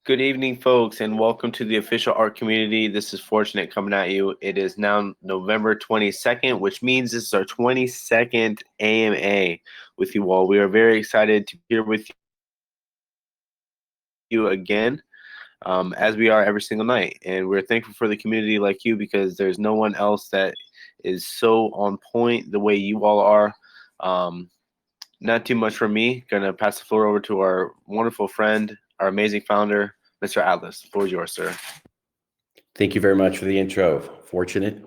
Good evening, folks, and welcome to the official ARK community. This is Fortunate coming at you. It is now November 22nd, which means this is our 22nd AMA with you all. We are very excited to be here with you again, as we are every single night. And we're thankful for the community like you because there's no one else that is so on point the way you all are. Not too much from me. Gonna pass the floor over to our wonderful friend, our amazing founder, Mr. Atlas. The floor is yours, sir. Thank you very much for the intro. Fortunate.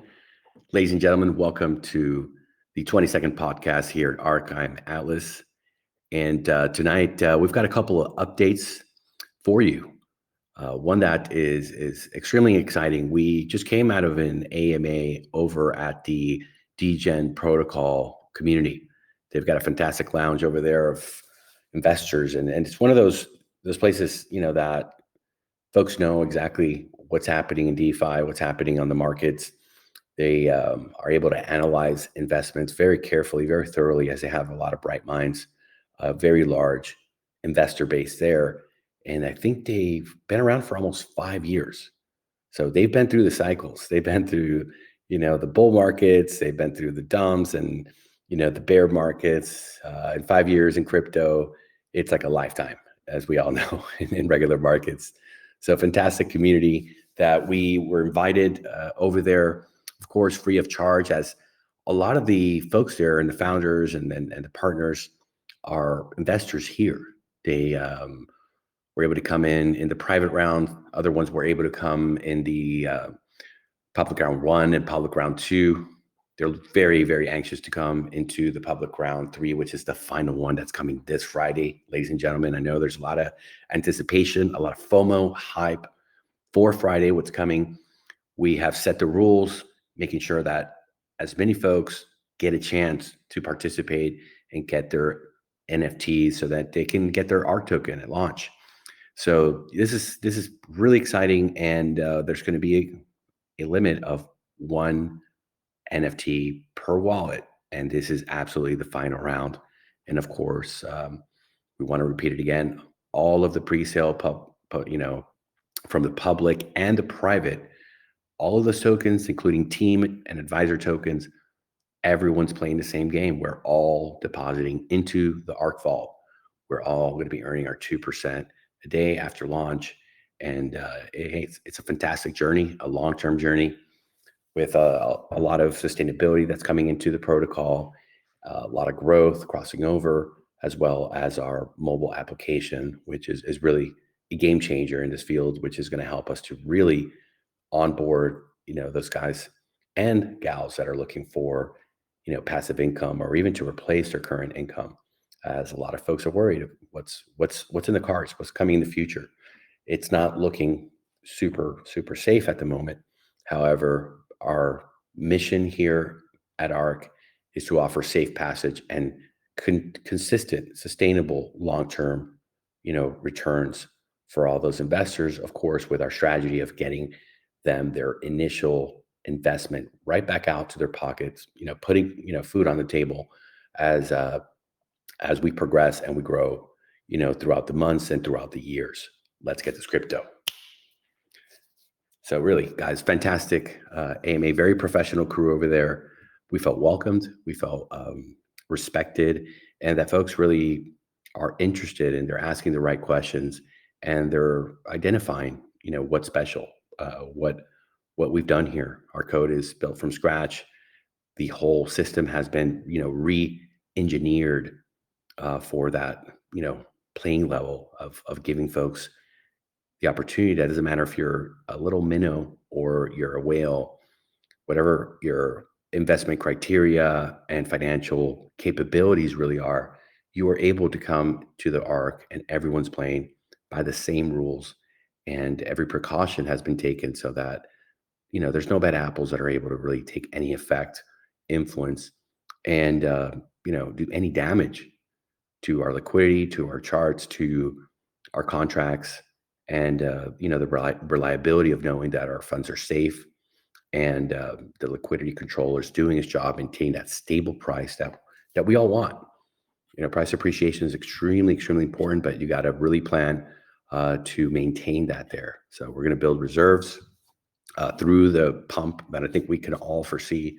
Ladies and gentlemen, welcome to the 22nd podcast here at ARK. I'm Atlas. And tonight we've got a couple of updates for you. One that is extremely exciting. We just came out of an AMA over at the DGen protocol community. They've got a fantastic lounge over there of investors. And it's one of those places, that folks know exactly what's happening in DeFi, what's happening on the markets. They are able to analyze investments very carefully, very thoroughly, as they have a lot of bright minds, a very large investor base there. And I think they've been around for almost 5 years. So they've been through the cycles. They've been through, the bull markets. They've been through the dumps and, the bear markets. In 5 years in crypto, it's like a lifetime, as we all know, in regular markets. So fantastic community that we were invited over there, of course, free of charge, as a lot of the folks there and the founders and the partners are investors here. They were able to come in the private round. Other ones were able to come in the public round 1 and public round 2. They're very, very anxious to come into the public round 3, which is the final one that's coming this Friday. Ladies and gentlemen, I know there's a lot of anticipation, a lot of FOMO, hype for Friday, what's coming. We have set the rules, making sure that as many folks get a chance to participate and get their NFTs so that they can get their ARK token at launch. So this is really exciting, and there's going to be a limit of one NFT per wallet, and this is absolutely the final round. And of course, we want to repeat it again. All of the pre-sale from the public and the private, all of those tokens, including team and advisor tokens, everyone's playing the same game. We're all depositing into the ARK vault. We're all going to be earning our 2% a day after launch. And it's a fantastic journey, a long-term journey with a lot of sustainability that's coming into the protocol, a lot of growth crossing over, as well as our mobile application, which is really a game changer in this field, which is going to help us to really onboard, those guys and gals that are looking for, passive income or even to replace their current income, as a lot of folks are worried of what's in the cards, what's coming in the future. It's not looking super, super safe at the moment. However, our mission here at ARK is to offer safe passage and consistent, sustainable, long-term, returns for all those investors, of course, with our strategy of getting them their initial investment right back out to their pockets, putting, food on the table as we progress and we grow, throughout the months and throughout the years. Let's get this crypto. So really, guys, fantastic AMA, very professional crew over there. We felt welcomed, we felt respected, and that folks really are interested and they're asking the right questions and they're identifying, what's special, what we've done here. Our code is built from scratch. The whole system has been, re-engineered for that, playing level of giving folks the opportunity. That doesn't matter if you're a little minnow or you're a whale, whatever your investment criteria and financial capabilities really are, you are able to come to the ARK and everyone's playing by the same rules, and every precaution has been taken so that, there's no bad apples that are able to really take any effect, influence, and, do any damage to our liquidity, to our charts, to our contracts, and the reliability of knowing that our funds are safe, and the liquidity controller is doing his job, maintaining that stable price that we all want. Price appreciation is extremely, extremely important, but you got to really plan to maintain that there. So we're going to build reserves through the pump that I think we can all foresee.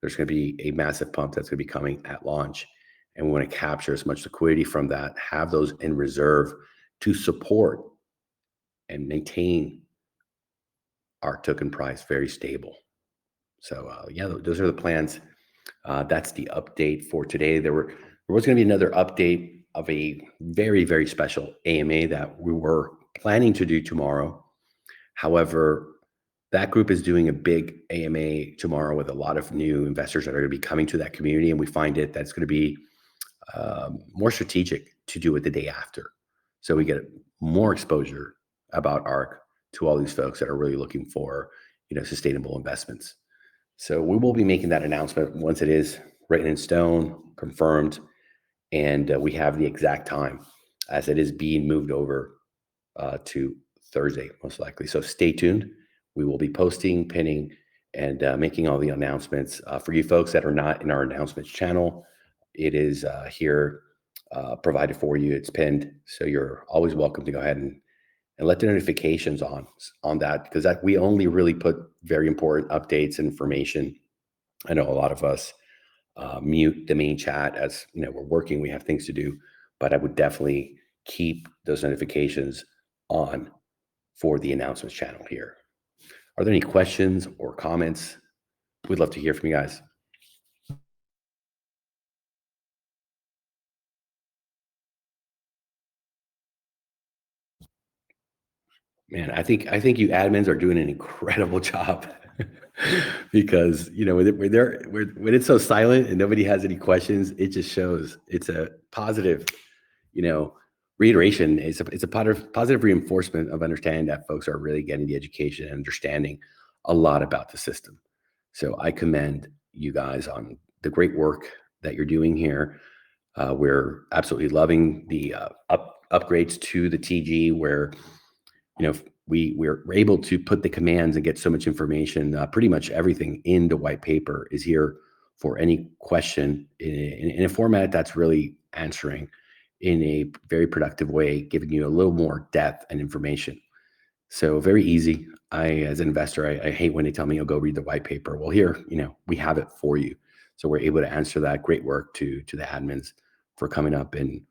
There's going to be a massive pump that's going to be coming at launch, and we want to capture as much liquidity from that, have those in reserve to support and maintain our token price very stable. So yeah, those are the plans. That's the update for today. There was going to be another update of a very, very special AMA that we were planning to do tomorrow. However, that group is doing a big AMA tomorrow with a lot of new investors that are going to be coming to that community, and we find it that's going to be more strategic to do it the day after. So we get more exposure about ARK to all these folks that are really looking for, sustainable investments. So we will be making that announcement once it is written in stone, confirmed, and we have the exact time, as it is being moved over to Thursday, most likely. So stay tuned. We will be posting, pinning, and making all the announcements. For you folks that are not in our announcements channel, it is here provided for you. It's pinned, so you're always welcome to go ahead and let the notifications on that, because that we only really put very important updates and information. I know a lot of us mute the main chat as we're working, we have things to do, but I would definitely keep those notifications on for the announcements channel here. Are there any questions or comments? We'd love to hear from you guys. Man, I think you admins are doing an incredible job because when it's so silent and nobody has any questions, it just shows it's a positive, reiteration. It's a positive reinforcement of understanding that folks are really getting the education and understanding a lot about the system. So I commend you guys on the great work that you're doing here. We're absolutely loving the upgrades to the TG, where we're able to put the commands and get so much information. Pretty much everything in the white paper is here for any question in a format that's really answering in a very productive way, giving you a little more depth and information. So very easy. As an investor, I hate when they tell me, "Oh, go read the white paper." Well, here, we have it for you. So we're able to answer that. Great work to the admins for coming up and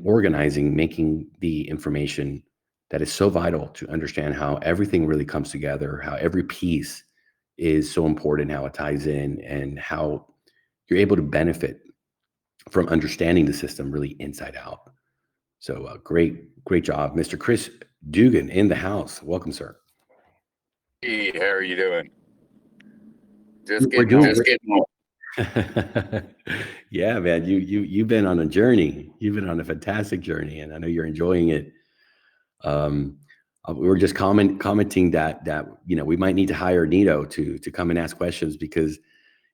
organizing, making the information that is so vital to understand how everything really comes together, how every piece is so important, how it ties in, and how you're able to benefit from understanding the system really inside out. So great job. Mr. Chris Dugan in the house. Welcome, sir. Hey, how are you doing? We're doing yeah, man. You've been on a journey. You've been on a fantastic journey, and I know you're enjoying it. We were just commenting that we might need to hire Nito to come and ask questions, because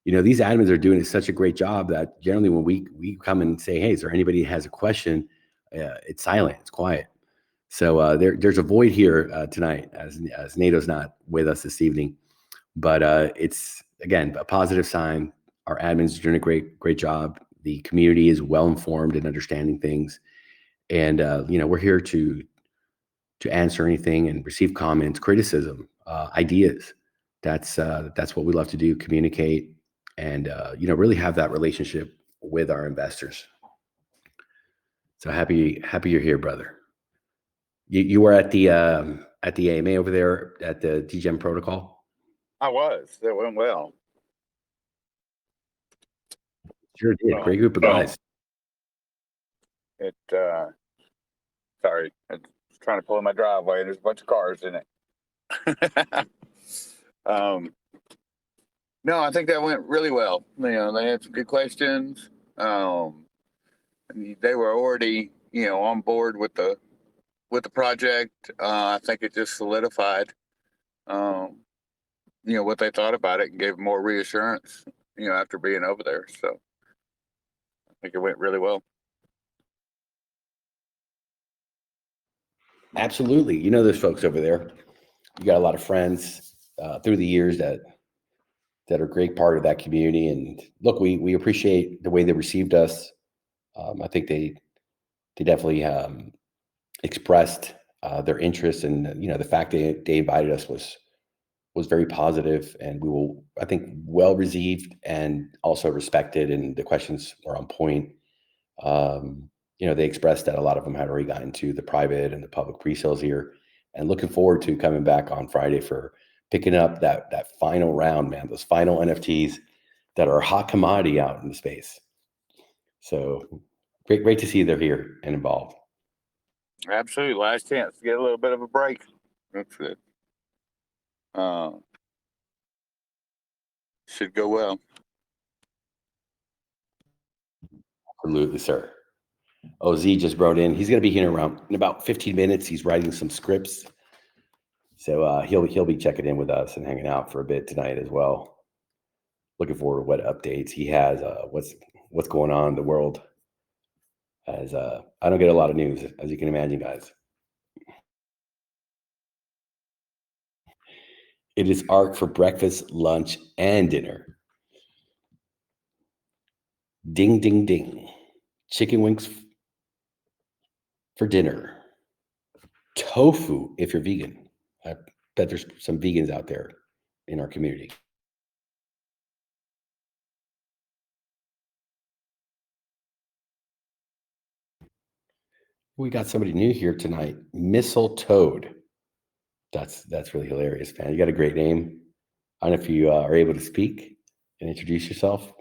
these admins are doing such a great job that generally when we come and say, "Hey, is there anybody that has a question?" It's silent, it's quiet. So there's a void here tonight, as Nito's not with us this evening. But it's, again, a positive sign. Our admins are doing a great job. The community is well informed in understanding things, and we're here to answer anything and receive comments, criticism, ideas. That's what we love to do: communicate and really have that relationship with our investors. So happy you're here, brother. You were at the AMA over there at the DGEM protocol? I was. It went well. Sure did. Great group of guys. Sorry, I'm trying to pull in my driveway, and there's a bunch of cars in it. No, I think that went really well. They had some good questions. They were already, on board with the project. I think it just solidified, what they thought about it, and gave more reassurance, after being over there. So I think it went really well. Absolutely. Those folks over there. You got a lot of friends through the years that are a great part of that community. And look, we appreciate the way they received us. I think they definitely expressed their interest, and the fact they invited us was very positive, and we will, I think, well received and also respected, and the questions were on point. They expressed that a lot of them had already gotten to the private and the public pre-sales here, and looking forward to coming back on Friday for picking up that final round, man, those final NFTs that are a hot commodity out in the space. So great to see they're here and involved. Absolutely. Last chance to get a little bit of a break. That's it. Should go well. Absolutely, sir. Oh, Z just brought in. He's going to be here in about 15 minutes. He's writing some scripts. So he'll be checking in with us and hanging out for a bit tonight as well. Looking forward to what updates he has, what's going on in the world. As I don't get a lot of news, as you can imagine, guys. It is ARK for breakfast, lunch, and dinner. Ding, ding, ding. Chicken wings for dinner. Tofu if you're vegan. I bet there's some vegans out there in our community. We got somebody new here tonight. Missile Toad. That's really hilarious, man. You got a great name. I don't know if you are able to speak and introduce yourself.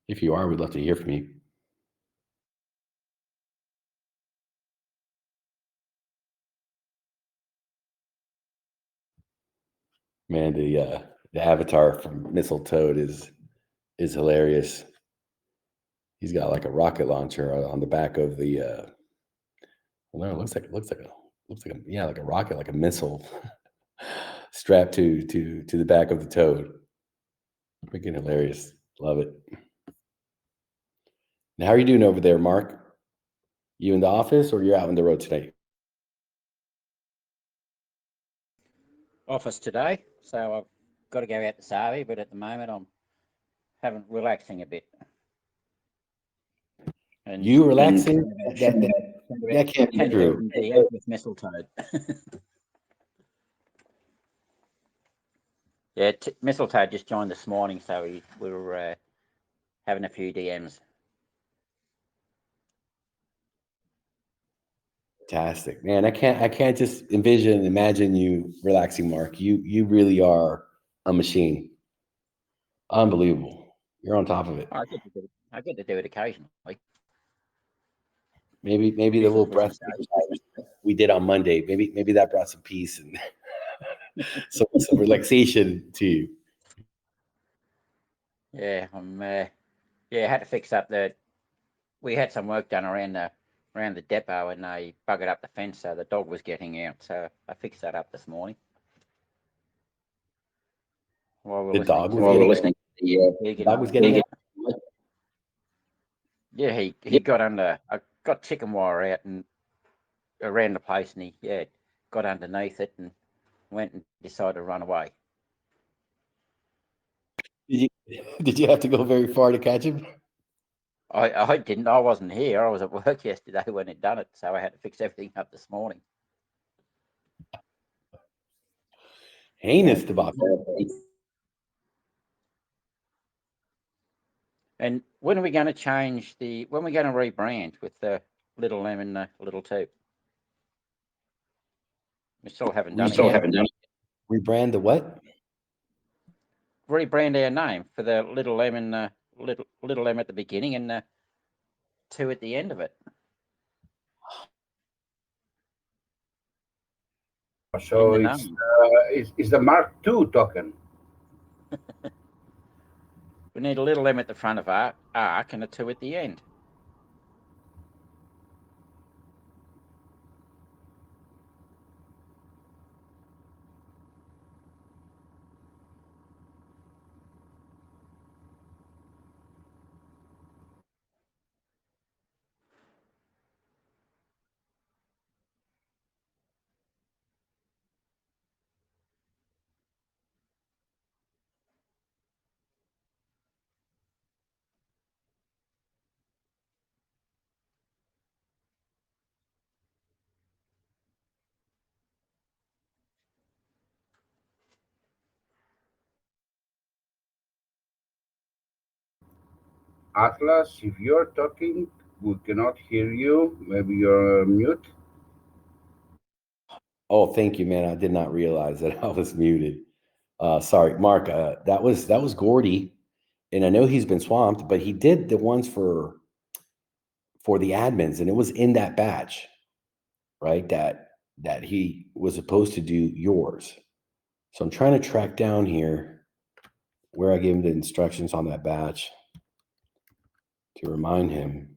If you are, we'd love to hear from you. Man, the avatar from Missile Toad is hilarious. He's got like a rocket launcher on the back of the. Well, no, it looks like a rocket, like a missile, strapped to the back of the toad. Freaking hilarious. Love it. Now, how are you doing over there, Mark? You in the office or you're out on the road today? Office today, so I've got to go out to Savi, but at the moment I'm relaxing a bit. And You relaxing? That can't be true. With Mistletoe. Yeah, Mistletoe just joined this morning, so we were having a few DMs. Fantastic, man. I can't just imagine you relaxing, Mark. You really are a machine. Unbelievable. You're on top of it. I get to do it occasionally. Maybe the little breath we did on Monday. Maybe that brought some peace and some relaxation to you. Yeah, I had to fix up we had some work done around the depot, and they buggered up the fence, so the dog was getting out. So I fixed that up this morning. While the dog was getting out. Yeah, he got under. I got chicken wire out and around the place, and he got underneath it and went and decided to run away. Did you have to go very far to catch him? I didn't. I wasn't here. I was at work yesterday when it done it, so I had to fix everything up this morning. Heinous debacle. And when are we going to change when are we going to rebrand with the little M and the little two? We still haven't done it. Rebrand the what? Rebrand our name for the little M and the little M at the beginning and the two at the end of it. So it's the Mark II token. We need a little M at the front of ARK and a two at the end. Atlas, if you're talking, we cannot hear you. Maybe you're mute. Oh, thank you, man. I did not realize that I was muted. Sorry, Mark. That was Gordy, and I know he's been swamped, but he did the ones for the admins, and it was in that batch, right? That he was supposed to do yours. So I'm trying to track down here where I gave him the instructions on that batch to remind him.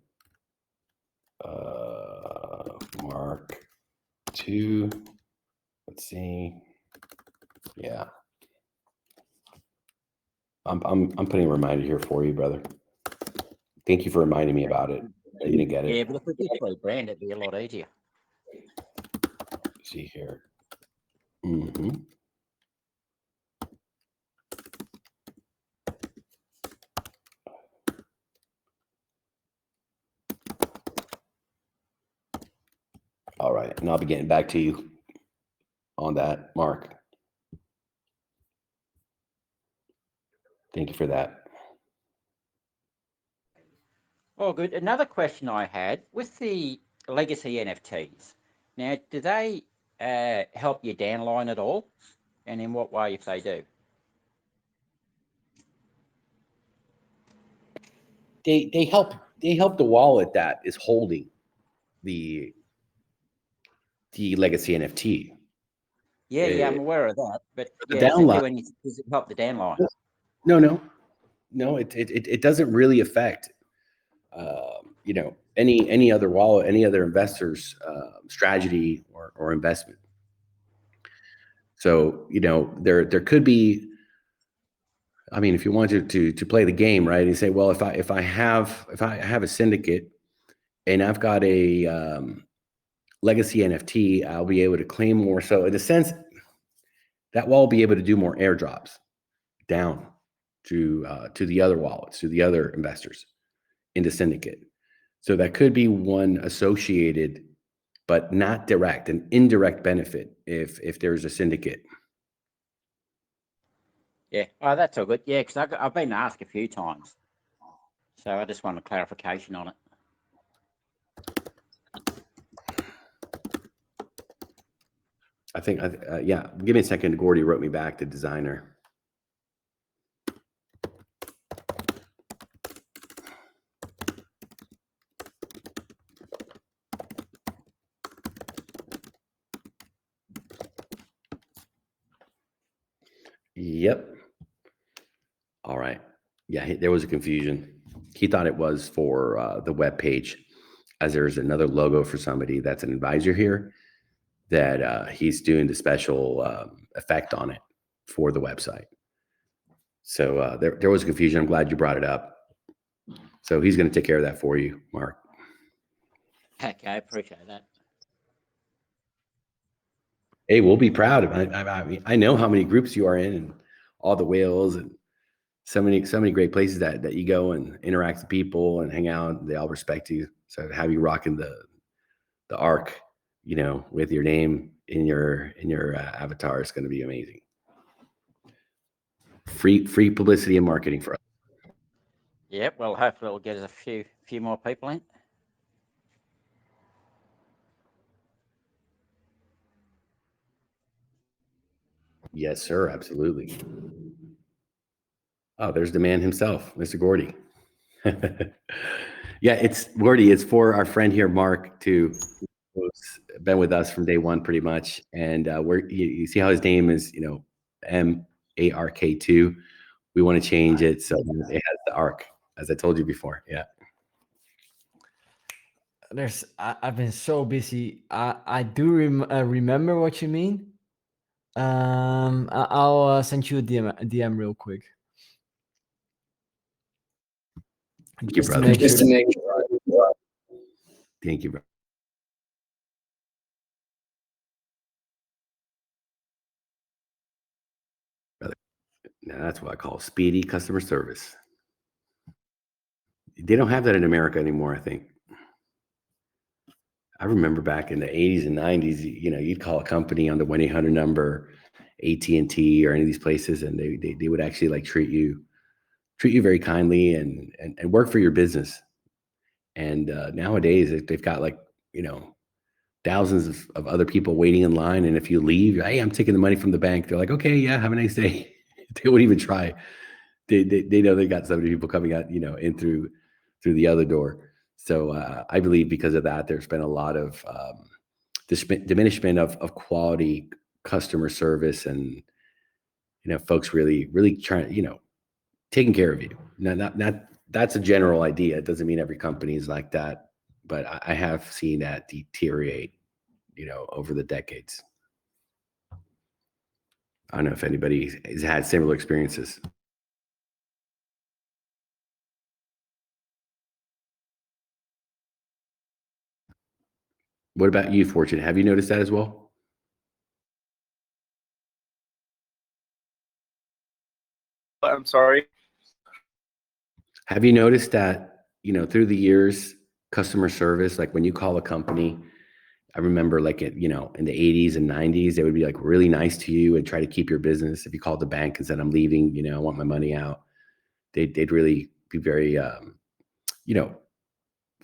Mark 2. Let's see. Yeah. I'm putting a reminder here for you, brother. Thank you for reminding me about it. I didn't get it. Yeah, but if we just rebrand, it'd be a lot easier. Let's see here. Mm-hmm. All right, and I'll be getting back to you on that, Mark. Thank you for that. Oh, good. Another question I had with the legacy NFTs. Now, do they help your downline at all? And in what way, if they do? They help the wallet that is holding the legacy NFT. Yeah, I'm aware of that. But the yeah, downline, does it help the downline? No, it doesn't really affect any other wallet, any other investor's strategy or investment. So there could be. I mean, if you wanted to play the game, right? You say, well, if I have a syndicate and I've got a legacy NFT, I'll be able to claim more. So in a sense, that wall will be able to do more airdrops down to the other wallets, to the other investors in the syndicate. So that could be one associated, but not direct, an indirect benefit if there's a syndicate. Yeah, oh, that's all good. Yeah, because I've been asked a few times. So I just want a clarification on it. I think, yeah, give me a second. Gordy wrote me back, the designer. Yep. All right. Yeah, there was a confusion. He thought it was for the web page, as there's another logo for somebody that's an advisor here that he's doing the special effect on it for the website. So there was confusion. I'm glad you brought it up. So he's going to take care of that for you, Mark. Okay, I appreciate that. Hey, we'll be proud of it. I know how many groups you are in and all the whales and so many great places that you go and interact with people and hang out. They all respect you. So to have you rocking the ARK, with your name in your avatar is going to be amazing. Free publicity and marketing for us. Yep. Well, hopefully it'll get us a few more people in. Yes, sir. Absolutely. Oh, there's the man himself, Mr. Gordy. Yeah, it's Gordy. It's for our friend here, Mark, too, who's been with us from day one, pretty much. And you see how his name is, MARK2. We want to change it so it has the ARK, as I told you before. Yeah. I've been so busy. I do remember what you mean. I'll send you a DM real quick. Thank you, brother. Thank you, brother. Now that's what I call speedy customer service. They don't have that in America anymore, I think. I remember back in the 80s and 90s, you'd call a company on the 1-800 number, AT&T or any of these places, and they would actually treat you treat you very kindly and work for your business. And nowadays they've got like, thousands of other people waiting in line. And if you leave, hey, I'm taking the money from the bank. They're like, okay, yeah, have a nice day. They wouldn't even try. They know they got so many people coming out, in through the other door. So I believe because of that, there's been a lot of diminishment of quality customer service, and folks really trying, taking care of you. Not that's a general idea. It doesn't mean every company is like that, but I have seen that deteriorate, over the decades. I don't know if anybody has had similar experiences. What about you, Fortune? Have you noticed that as well? I'm sorry. Have you noticed that, through the years, customer service, like when you call a company, I remember like in the 80s and 90s, they would be like really nice to you and try to keep your business. If you called the bank and said, I'm leaving, I want my money out, they'd really be very,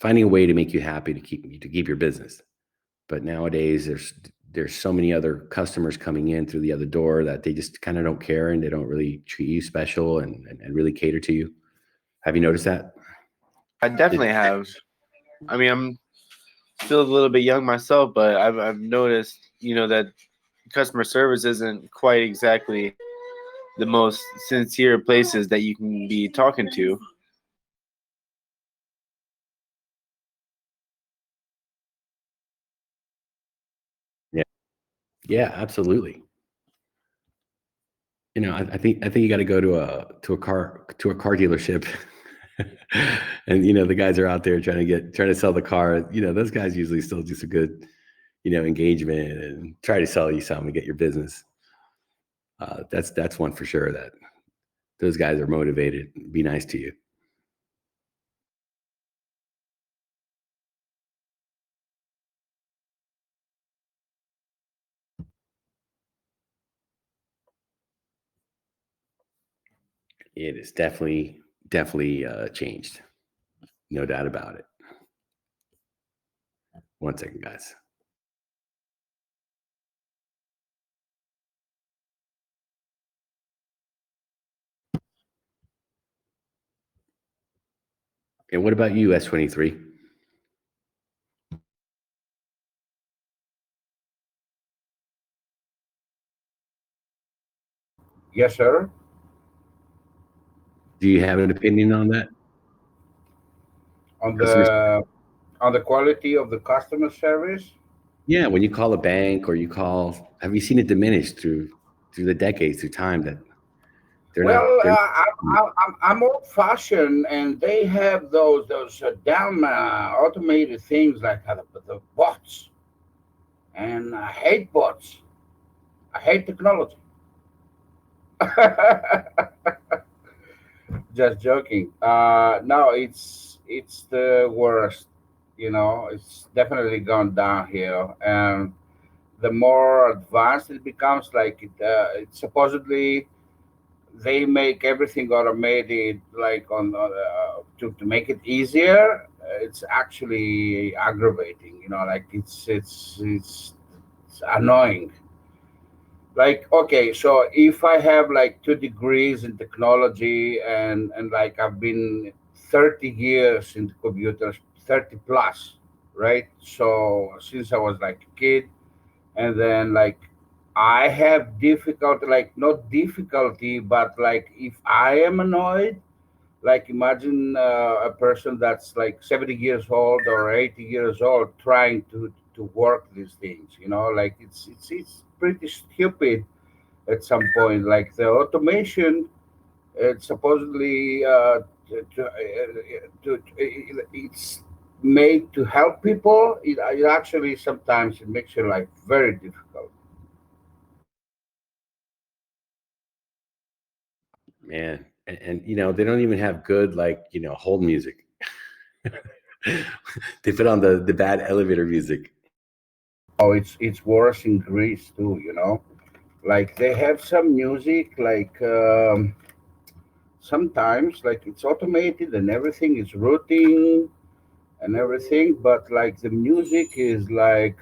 finding a way to make you happy to keep your business. But nowadays there's so many other customers coming in through the other door that they just kind of don't care, and they don't really treat you special and really cater to you. Have you noticed that? I definitely have. I mean, I'm still a little bit young myself, but I've noticed, that customer service isn't quite exactly the most sincere places that you can be talking to. Yeah, absolutely. I think you got to go to a car dealership, and the guys are out there trying to sell the car. Those guys usually still do some good, engagement and try to sell you something to get your business. That's one for sure, that those guys are motivated, be nice to you. It is definitely changed. No doubt about it. One second, guys. And what about you, S23? Yes, sir. Do you have an opinion on that? On Customer, the quality of the customer service. yeah, when you call a bank or have you seen it diminish through the decades, through time, that Well, they're I'm old-fashioned, and they have those damn automated things like the bots, and I hate bots. I hate technology. Just joking. No, it's the worst. It's definitely gone downhill, and the more advanced it becomes, like it's supposedly they make everything automated, like to make it easier. It's actually aggravating. Like it's annoying. Like, okay, so if I have like 2 degrees in technology, and like I've been 30 years in computers, 30 plus, right? So since I was like a kid, and then like I have difficulty, like not difficulty, but like if I am annoyed, like imagine a person that's like 70 years old or 80 years old trying to work these things, like it's pretty stupid at some point. Like the automation, it's supposedly it's made to help people. It actually sometimes it makes your life very difficult. man, and they don't even have good, like, hold music. They put on the bad elevator music. Oh, it's worse in Greece too. Like they have some music, like sometimes like it's automated and everything is routing and everything, but like the music is like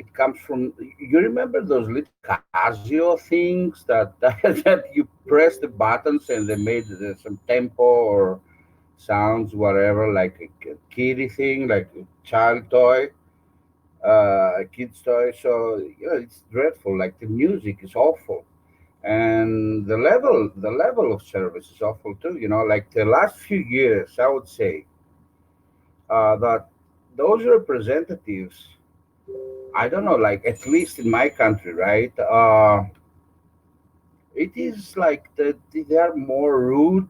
it comes from, you remember those little Casio things that that you press the buttons and they made some tempo or sounds, whatever, like a kiddie thing, like a child toy, a kid's toy. So it's dreadful. Like the music is awful, and the level of service is awful too. Like the last few years, I would say that those representatives, I don't know, like at least in my country, right? It is like they are more rude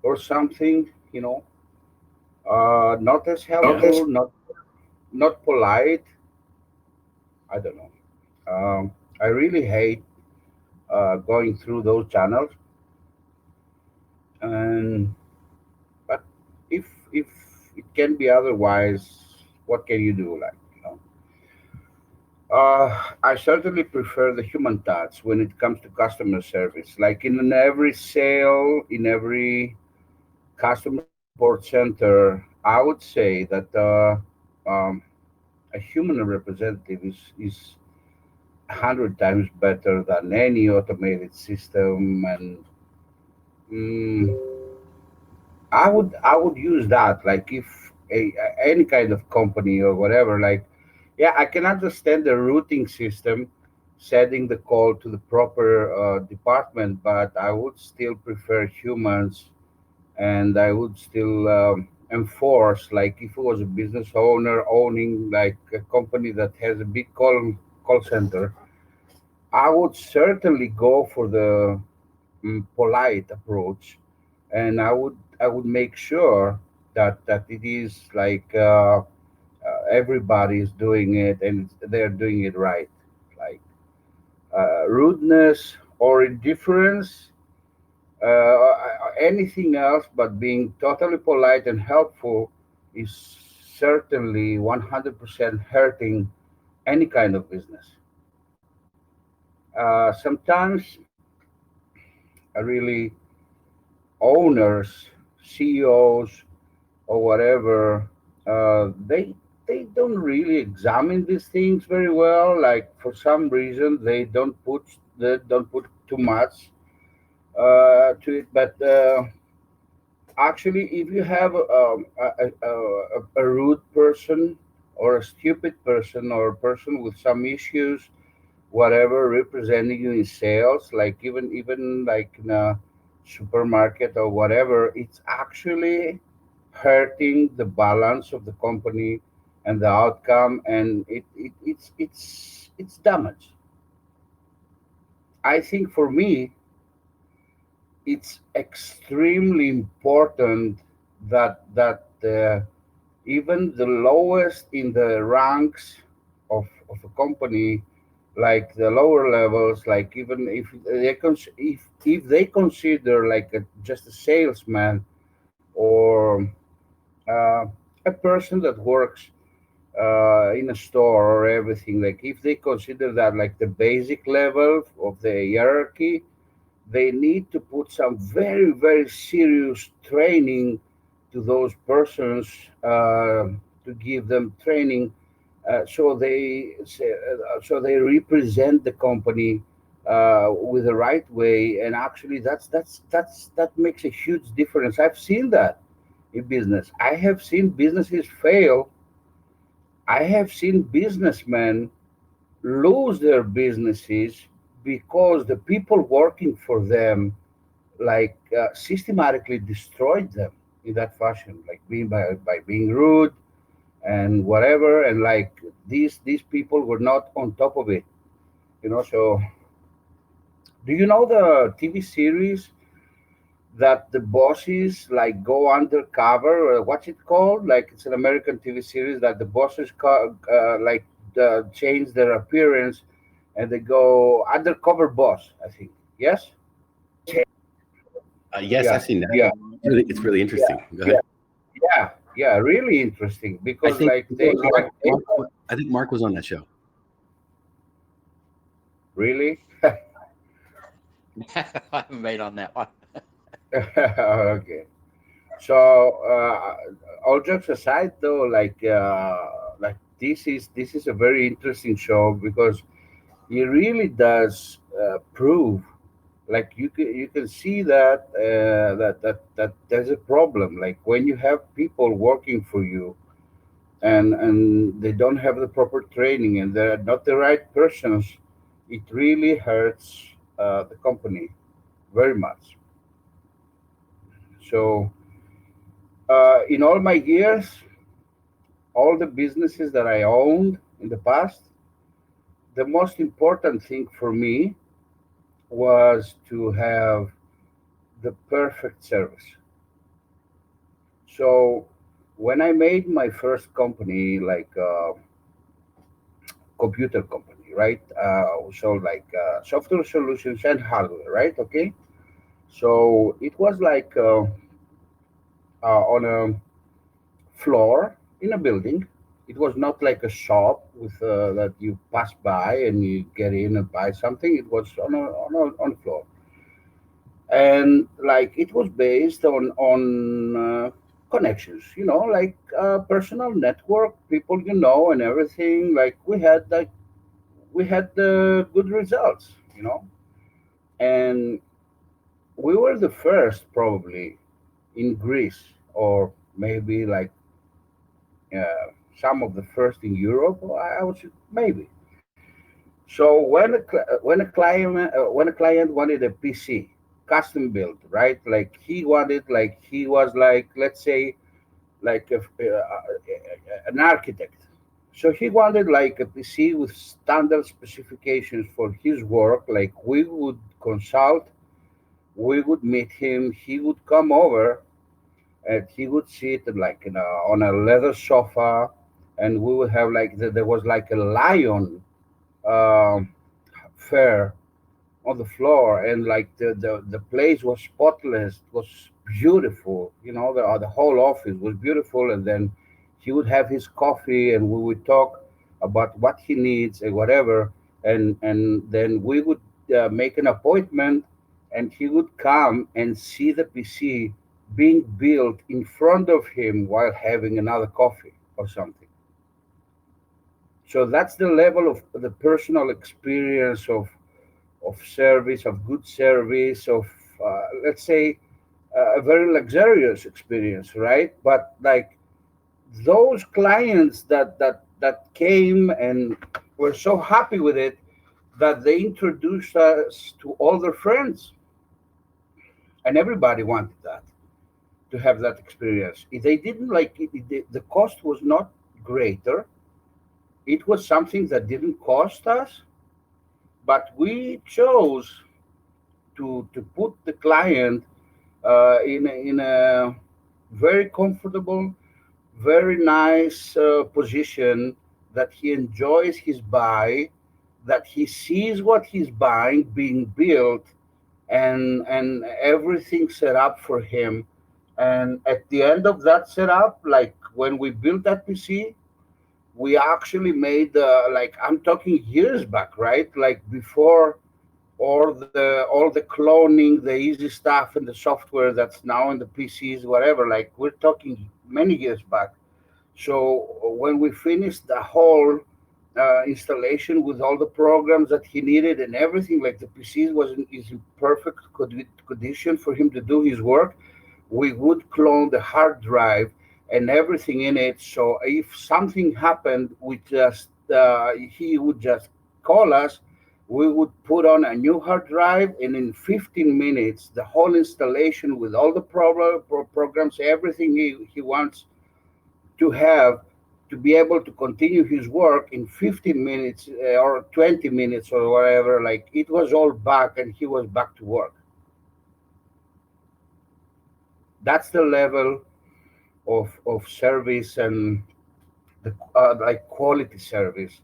or something, not as helpful, not polite. I don't know. I really hate going through those channels, and but if it can be otherwise, what can you do? I certainly prefer the human touch when it comes to customer service. Like in every sale, in every customer support center, I would say that a human representative is 100 times better than any automated system. And mm, I would use that. Like if any kind of company or whatever, like, yeah, I can understand the routing system sending the call to the proper department, but I would still prefer humans, and I would still enforce, like if it was a business owner owning like a company that has a big call center, I would certainly go for the polite approach, and I would make sure that it is like everybody is doing it and they're doing it right. Like rudeness or indifference, anything else but being totally polite and helpful is certainly 100% hurting any kind of business. Sometimes really owners, CEOs, or whatever, they don't really examine these things very well. Like for some reason, they don't put too much to it. But actually, if you have a rude person or a stupid person or a person with some issues, whatever, representing you in sales, like even like in a supermarket or whatever, it's actually hurting the balance of the company and the outcome, and it's damage. I think for me, it's extremely important that even the lowest in the ranks of a company, like the lower levels, like even if they consider like just a salesman or uh, a person that works in a store or everything, like if they consider that like the basic level of the hierarchy, they need to put some very very serious training to those persons, to give them training, so they represent the company with the right way. And actually that makes a huge difference. I've seen that in business. I have seen businesses fail. I have seen businessmen lose their businesses because the people working for them like systematically destroyed them in that fashion, like being by being rude and whatever. And like these people were not on top of it. So do you know the TV series that the bosses like go undercover? What's it called? Like it's an American TV series that the bosses like change their appearance and they go undercover boss, I think. Yes. Yes, Yeah. I've seen that. Yeah. It's really interesting. Go ahead. Yeah. Yeah. Really interesting I because think like they I think Mark was on that show. really. I haven't been on that one. Okay. So, all jokes aside, though, like this is a very interesting show because it really does prove, like you can see that that there's a problem. Like when you have people working for you and they don't have the proper training and they're not the right persons, it really hurts the company very much. So, in all my years, all the businesses that I owned in the past, the most important thing for me was to have the perfect service. So when I made my first company, like computer company, right? So like software solutions and hardware, right? Okay. So it was like on a floor in a building. It was not like a shop with that you pass by and you get in and buy something. It was on a floor, and like it was based on connections. Like personal network, people and everything. Like we had the good results, and we were the first probably in Greece, or maybe like some of the first in Europe. Or I would say maybe. So when a client wanted a PC custom built, right? Like he wanted, like he was like, let's say, like an architect. So he wanted like a PC with standard specifications for his work. Like we would consult, we would meet him, he would come over, and he would sit like on a leather sofa, and we would have like there was like a lion um, fare on the floor, and like the place was spotless, was beautiful. The whole office was beautiful, and then he would have his coffee and we would talk about what he needs and whatever, and then we would make an appointment, and he would come and see the PC being built in front of him while having another coffee or something. So that's the level of the personal experience of service, of good service, of let's say a very luxurious experience, right? But like those clients that came and were so happy with it that they introduced us to all their friends, and everybody wanted that, to have that experience. If they didn't like it, the cost was not greater. It was something that didn't cost us, but we chose to put the client in a very comfortable, very nice position, that he enjoys his buy, that he sees what he's buying being built, and everything set up for him. And at the end of that setup, like when we built that PC, we actually made like I'm talking years back, right? Like before all the cloning, the easy stuff, and the software that's now in the PCs, whatever. Like we're talking many years back. So when we finished the whole installation with all the programs that he needed and everything, like the PC is in perfect condition for him to do his work, we would clone the hard drive and everything in it. So if something happened, he would just call us. We would put on a new hard drive, and in 15 minutes, the whole installation with all the programs, everything he wants to have to be able to continue his work in 15 minutes or 20 minutes or whatever. Like it was all back, and he was back to work. That's the level of service, and the like quality service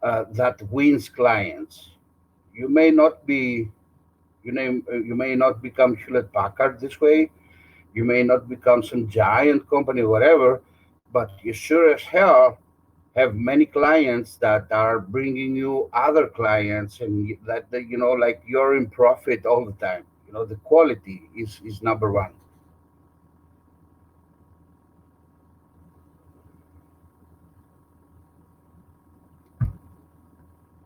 that wins clients. You may not be, you may not become Hewlett Packard this way. You may not become some giant company, whatever, but you sure as hell have many clients that are bringing you other clients, and like you're in profit all the time. The quality is number one.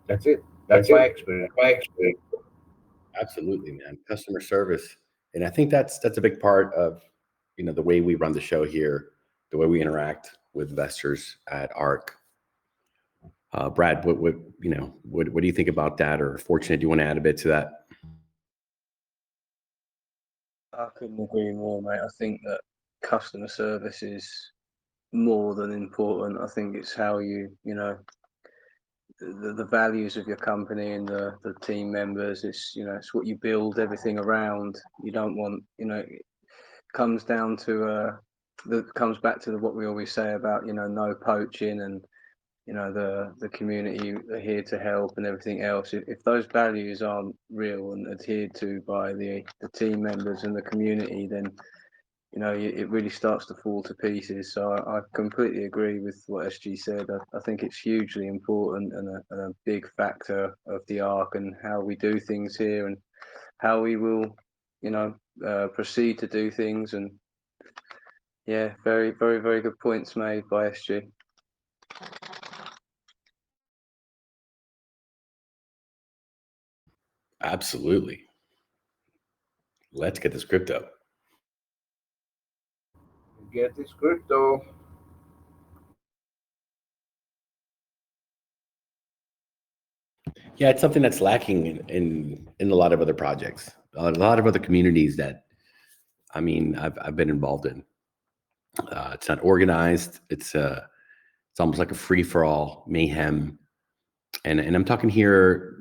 That's it. That's That's my it. experience. My experience. Absolutely, man. Customer service, and I think that's a big part of the way we run the show here, the way we interact with investors at ARK. Brad, what do you think about that? Or Fortunate, do you want to add a bit to that? I couldn't agree more, mate. I think that customer service is more than important. I think it's how the values of your company and the team members. It's what you build everything around. You don't want, it comes down to comes back to what we always say about no poaching, and the community are here to help and everything else. If those values aren't real and adhered to by the team members and the community, then it really starts to fall to pieces. So I completely agree with what SG said. I think it's hugely important and a big factor of the ARK and how we do things here and how we will proceed to do things. And yeah, very, very, very good points made by SG. Absolutely. Let's get this crypto. Get this crypto. Yeah, it's something that's lacking in a lot of other projects, a lot of other communities that I've been involved in. It's not organized. It's almost like a free for all mayhem, and I'm talking here,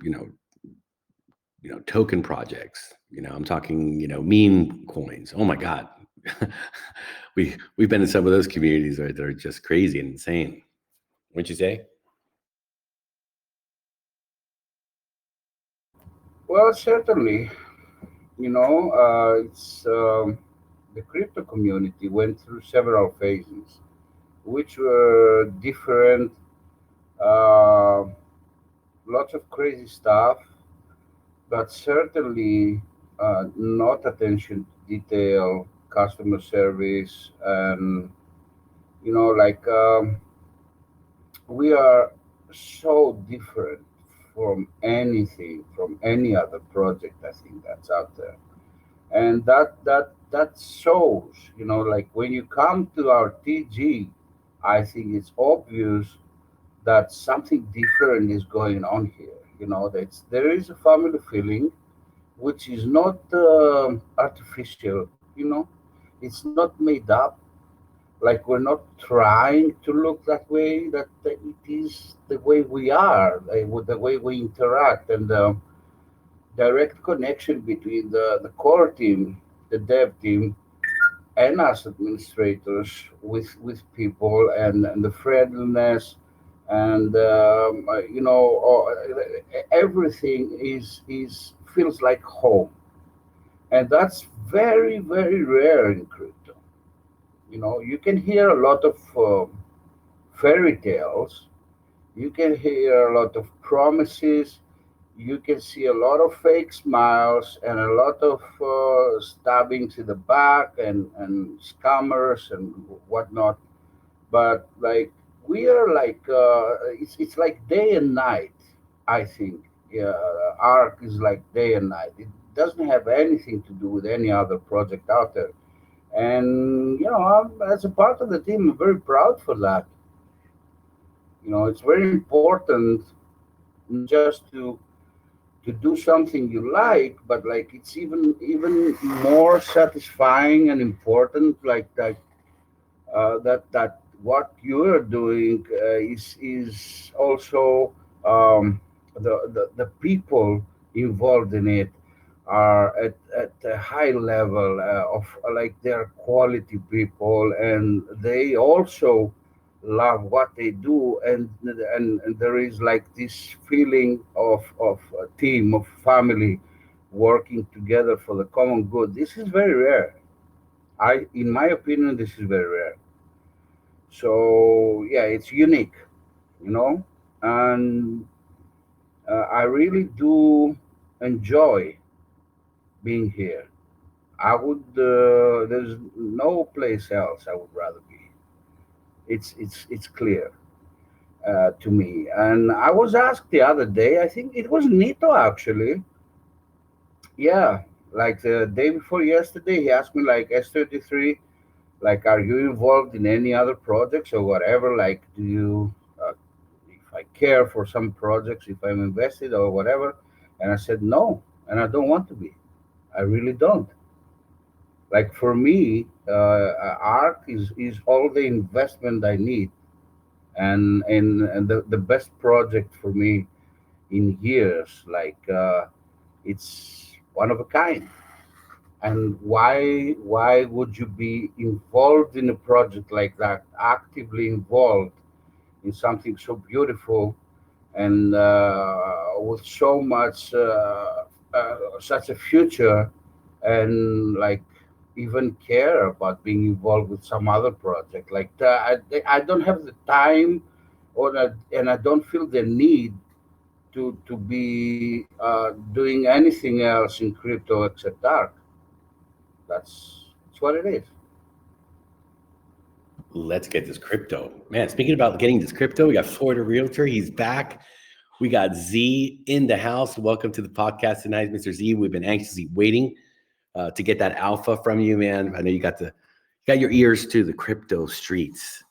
token projects. I'm talking, meme coins. Oh my God, we've been in some of those communities that are just crazy and insane. Wouldn't you say? Well, certainly. It's the crypto community went through several phases, which were different. Uh, Lots of crazy stuff, but certainly not attention to detail, customer service, and like we are so different from anything, from any other project I think that's out there, and that shows. Like when you come to our TG, I think it's obvious that something different is going on here. There is a family feeling, which is not artificial. It's not made up. Like we're not trying to look that way. That it is the way we are, like, with the way we interact, and the direct connection between the core team, the dev team, and us administrators with people, and the friendliness, and everything is feels like home, and that's very, very rare in crypto. You can hear a lot of fairy tales, you can hear a lot of promises, you can see a lot of fake smiles and a lot of stabbings in the back, and scammers and whatnot. But like we are like it's like day and night. I think, yeah, ARC is like day and night. It doesn't have anything to do with any other project out there. And as a part of the team, I'm very proud for that. It's very important not just to do something you like, but like it's even more satisfying and important, like that what you are doing is also the people involved in it are at a high level of like they're quality people, and they also love what they do, and there is like this feeling of a team, of family working together for the common good. This is very rare. In my opinion, this is very rare. So yeah, it's unique. you know, and I really do enjoy being here. I would. There's no place else I would rather be. It's clear to me. And I was asked the other day. I think it was Nito actually. Yeah, like the day before yesterday, he asked me like S33. Like, are you involved in any other projects or whatever? Like, do you, if I care for some projects, if I'm invested or whatever? And I said no, and I don't want to be. I really don't. Like for me, ARK is all the investment I need, and the best project for me in years. Like it's one of a kind. And why would you be involved in a project like that, actively involved in something so beautiful and with so much such a future, and like even care about being involved with some other project like that? I don't have the time, and I don't feel the need to be doing anything else in crypto except dark. That's what it is. Let's get this crypto. Man, speaking about getting this crypto, we got Florida Realtor. He's back. We got Z in the house. Welcome to the podcast tonight, Mr. Z. We've been anxiously waiting to get that alpha from you, man. I know you got your ears to the crypto streets.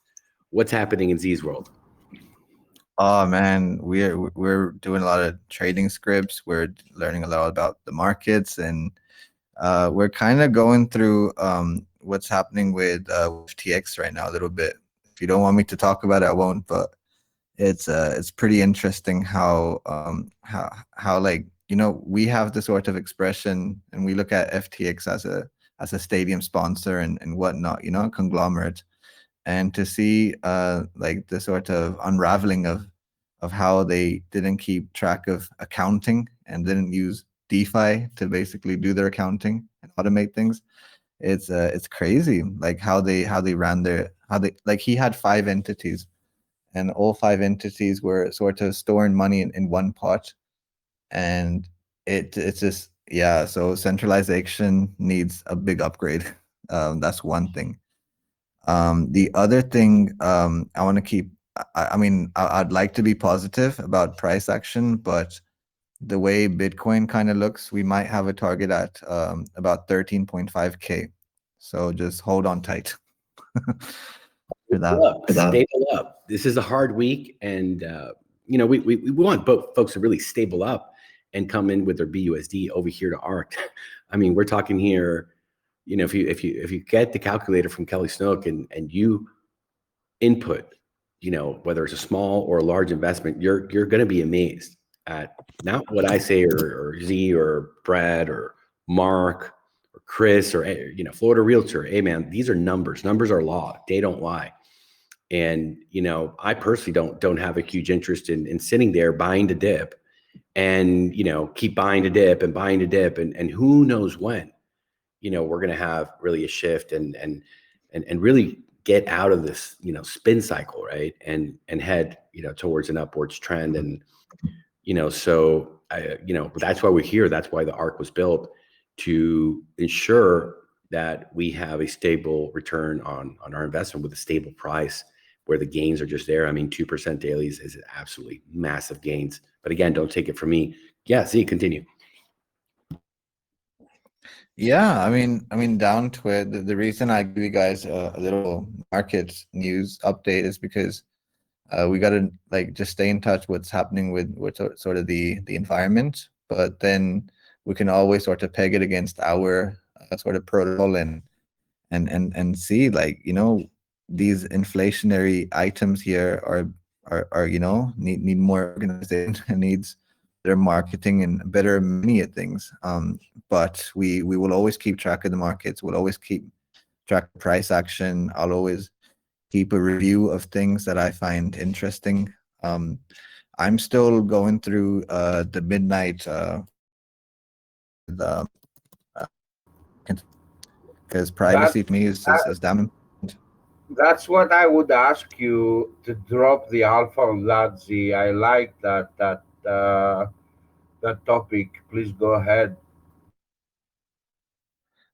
What's happening in Z's world? Oh man, we're doing a lot of trading scripts. We're learning a lot about the markets, and we're kind of going through what's happening with FTX right now a little bit. If you don't want me to talk about it, I won't. But it's pretty interesting how like we have the sort of expression, and we look at FTX as a stadium sponsor and whatnot, conglomerate, and to see like the sort of unraveling of how they didn't keep track of accounting and didn't use DeFi to basically do their accounting and automate things. It's crazy, like how they ran how they, like, he had 5 entities, and all 5 entities were sort of storing money in one pot, and it's just, yeah. So centralization needs a big upgrade. That's one thing. The other thing, I want to keep. I mean, I'd like to be positive about price action, but the way Bitcoin kind of looks, we might have a target at about 13.5K. So just hold on tight for that. Stable up. This is a hard week, and we want both folks to really stable up and come in with their BUSD over here to ARK. I mean, we're talking here. If you get the calculator from Kelly Snook and you input, whether it's a small or a large investment, you're going to be amazed at not what I say or Z or Brad or Mark or Chris or Florida Realtor. Hey man, these are numbers. Numbers are law. They don't lie. And I personally don't have a huge interest in sitting there buying the dip and keep buying the dip and buying the dip and who knows when we're going to have really a shift and really get out of this spin cycle, right, and head towards an upwards trend. And so that's why we're here. That's why the ARK was built, to ensure that we have a stable return on our investment with a stable price where the gains are just there. I mean, 2% dailies is absolutely massive gains. But again, don't take it from me. Yeah, see, continue. Yeah, I mean, down to it. The reason I give you guys a little market news update is because we got to like just stay in touch what's happening with sort of the environment, but then we can always sort of peg it against our sort of protocol and see, like, these inflationary items here are need more organization and needs better marketing and better many things. But we will always keep track of the markets. We'll always keep track of price action. I'll always keep a review of things that I find interesting. I'm still going through the midnight because privacy to me is damn important. That's what I would ask you to drop the alpha on that. Z. I like that topic. Please go ahead.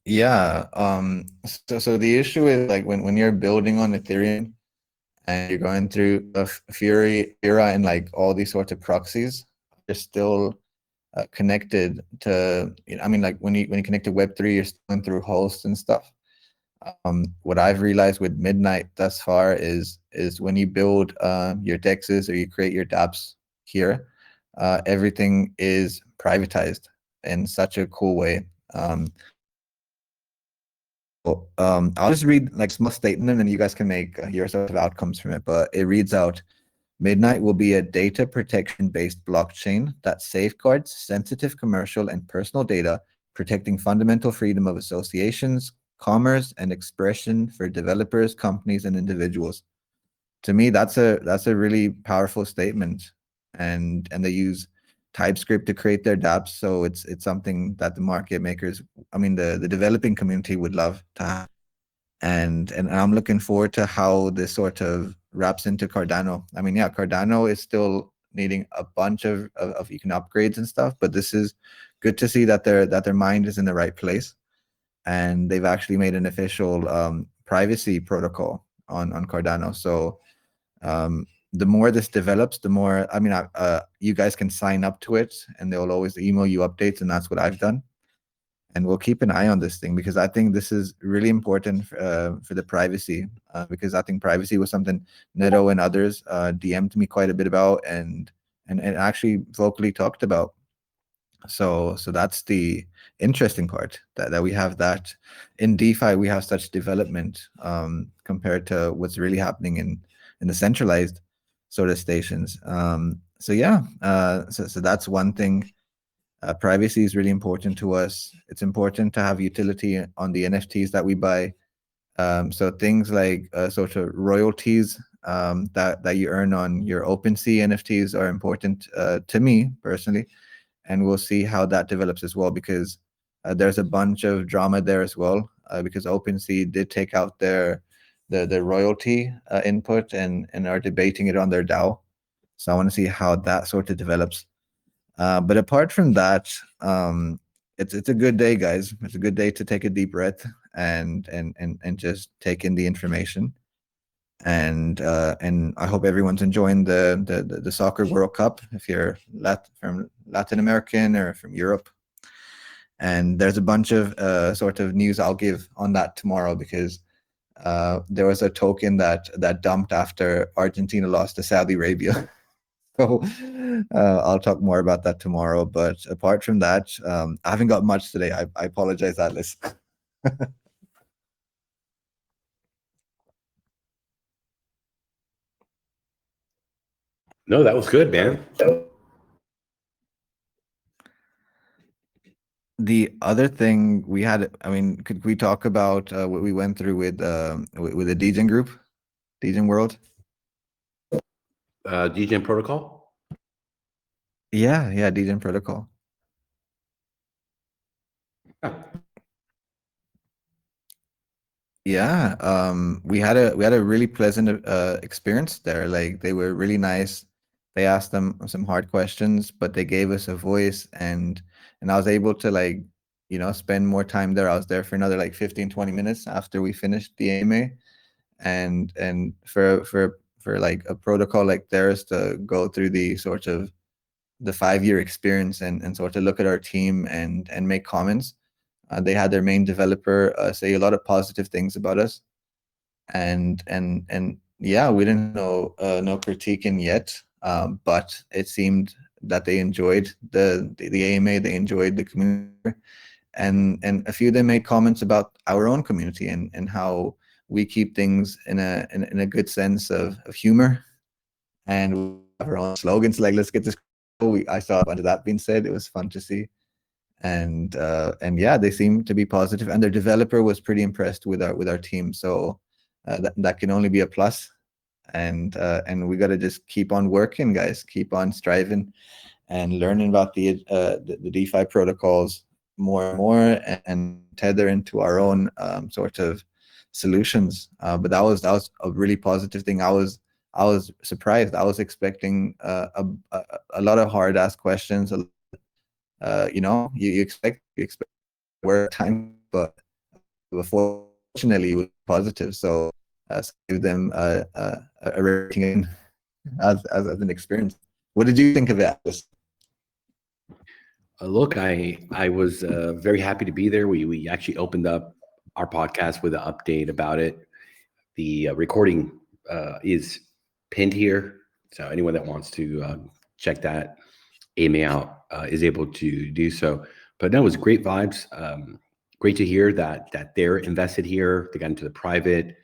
Yeah. So the issue is like when you're building on Ethereum and you're going through a Fury era and like all these sorts of proxies, you're still connected to. I mean, like when you connect to Web3, you're still going through hosts and stuff. What I've realized with Midnight thus far is when you build your dexes or you create your dApps here, everything is privatized in such a cool way. I'll just read like small statement and you guys can make your sort of outcomes from it. But it reads out: Midnight will be a data protection based blockchain that safeguards sensitive commercial and personal data, protecting fundamental freedom of associations, commerce, and expression for developers, companies, and individuals. To me, that's a really powerful statement, and they use TypeScript to create their dApps, so it's something that the market makers, I mean the developing community would love to have, and I'm looking forward to how this sort of wraps into Cardano. I mean, yeah, Cardano is still needing a bunch of you can upgrades and stuff, but this is good to see that their mind is in the right place, and they've actually made an official privacy protocol on Cardano. So the more this develops, the more, I mean, you guys can sign up to it, and they'll always email you updates, and that's what I've done. And we'll keep an eye on this thing because I think this is really important for the privacy. Because I think privacy was something Neto and others DM'd me quite a bit about, and actually vocally talked about. So that's the interesting part, that we have that in DeFi we have such development compared to what's really happening in the centralized sort of stations. So yeah, so that's one thing. Privacy is really important to us. It's important to have utility on the NFTs that we buy. So things like sort of royalties that you earn on your OpenSea NFTs are important to me personally, and we'll see how that develops as well, because there's a bunch of drama there as well, because OpenSea did take out the royalty input and are debating it on their DAO. So I want to see how that sort of develops. But apart from that, it's a good day, guys. It's a good day to take a deep breath and just take in the information. And I hope everyone's enjoying the soccer World Cup. If you're from Latin American or from Europe, and there's a bunch of sort of news I'll give on that tomorrow, because there was a token that dumped after Argentina lost to Saudi Arabia. So I'll talk more about that tomorrow. But apart from that, I haven't got much today. I apologize, Atlas. No, that was good, man. The other thing we had, I mean, could we talk about what we went through with the Degen group, Degen World? DJ Protocol? Yeah, Degen Protocol. Yeah, we had a really pleasant experience there. Like, they were really nice. They asked them some hard questions, but they gave us a voice, and I was able to, like, spend more time there. I was there for another like 15, 20 minutes after we finished the AMA, and for like a protocol like theirs to go through the sort of the 5-year experience and sort of look at our team and make comments. They had their main developer say a lot of positive things about us, and yeah, we didn't know no critiquing yet, but it seemed that they enjoyed the AMA, they enjoyed the community, and a few of them made comments about our own community and how we keep things in a good sense of humor, and we have our own slogans like "Let's get this." I saw a bunch of that being said. It was fun to see, and yeah, they seem to be positive, and their developer was pretty impressed with our team. So that can only be a plus, and we got to just keep on working, guys. Keep on striving and learning about the DeFi protocols more and more, and tether into our own sort of solutions. But that was a really positive thing. I was surprised. I was expecting a lot of hard ass questions. You expect work time, but fortunately it was positive. So give them a rating as an experience. What did you think of it? Look, I was very happy to be there. We actually opened up our podcast with an update about it. The recording is pinned here, so anyone that wants to check that AMA out is able to do so. But no, it was great vibes. Great to hear that they're invested here. They got into the private,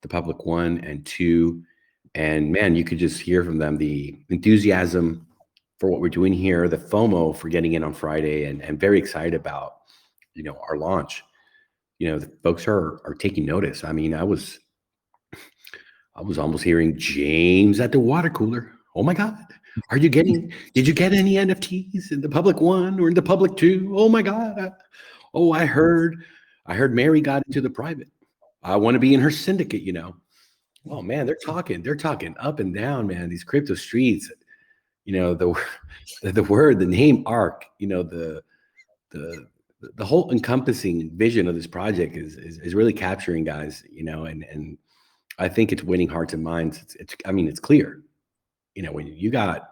the public 1 and 2, and man, you could just hear from them the enthusiasm for what we're doing here, the FOMO for getting in on Friday, and very excited about, our launch. The folks are taking notice. I mean, I was almost hearing James at the water cooler. Oh my God, did you get any NFTs in the public 1 or in the public 2? Oh my God. Oh, I heard Mary got into the private. I want to be in her syndicate, Oh man, they're talking up and down, man. These crypto streets, the name ARK, the whole encompassing vision of this project is really capturing guys, and I think it's winning hearts and minds. It's clear, when you got,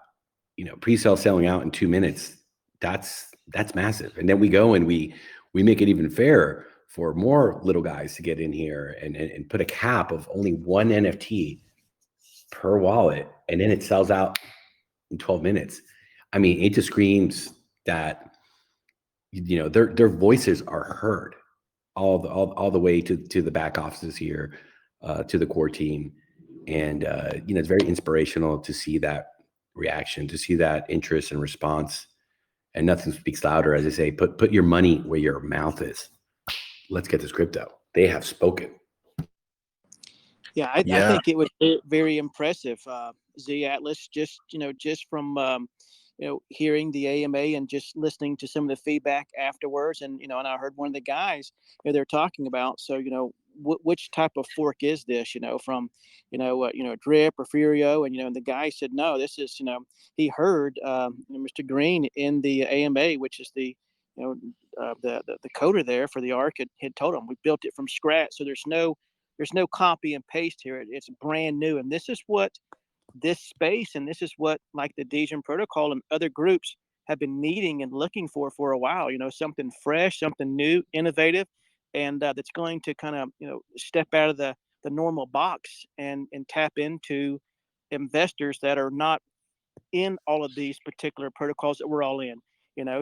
pre-sale selling out in 2 minutes, that's massive. And then we go and we make it even fairer for more little guys to get in here and put a cap of only 1 NFT per wallet, and then it sells out in 12 minutes. It just screams that, their voices are heard all the way to the back offices here, to the core team. And, it's very inspirational to see that reaction, to see that interest and response. And nothing speaks louder, as I say, put your money where your mouth is. Let's get this crypto. They have spoken. Yeah, I think it was very impressive, Z Atlas, just from, hearing the AMA and just listening to some of the feedback afterwards. And, and I heard one of the guys, they're talking about, so, which type of fork is this, from, Drip or Furio. And, the guy said, no, this is, he heard Mr. Green in the AMA, which is the, the coder there for the ARK had told him we built it from scratch. So there's no copy and paste here. It's brand new. And this is what this space, and this is what like the Degen protocol and other groups have been needing and looking for a while, something fresh, something new, innovative, and that's going to kind of, step out of the normal box and tap into investors that are not in all of these particular protocols that we're all in,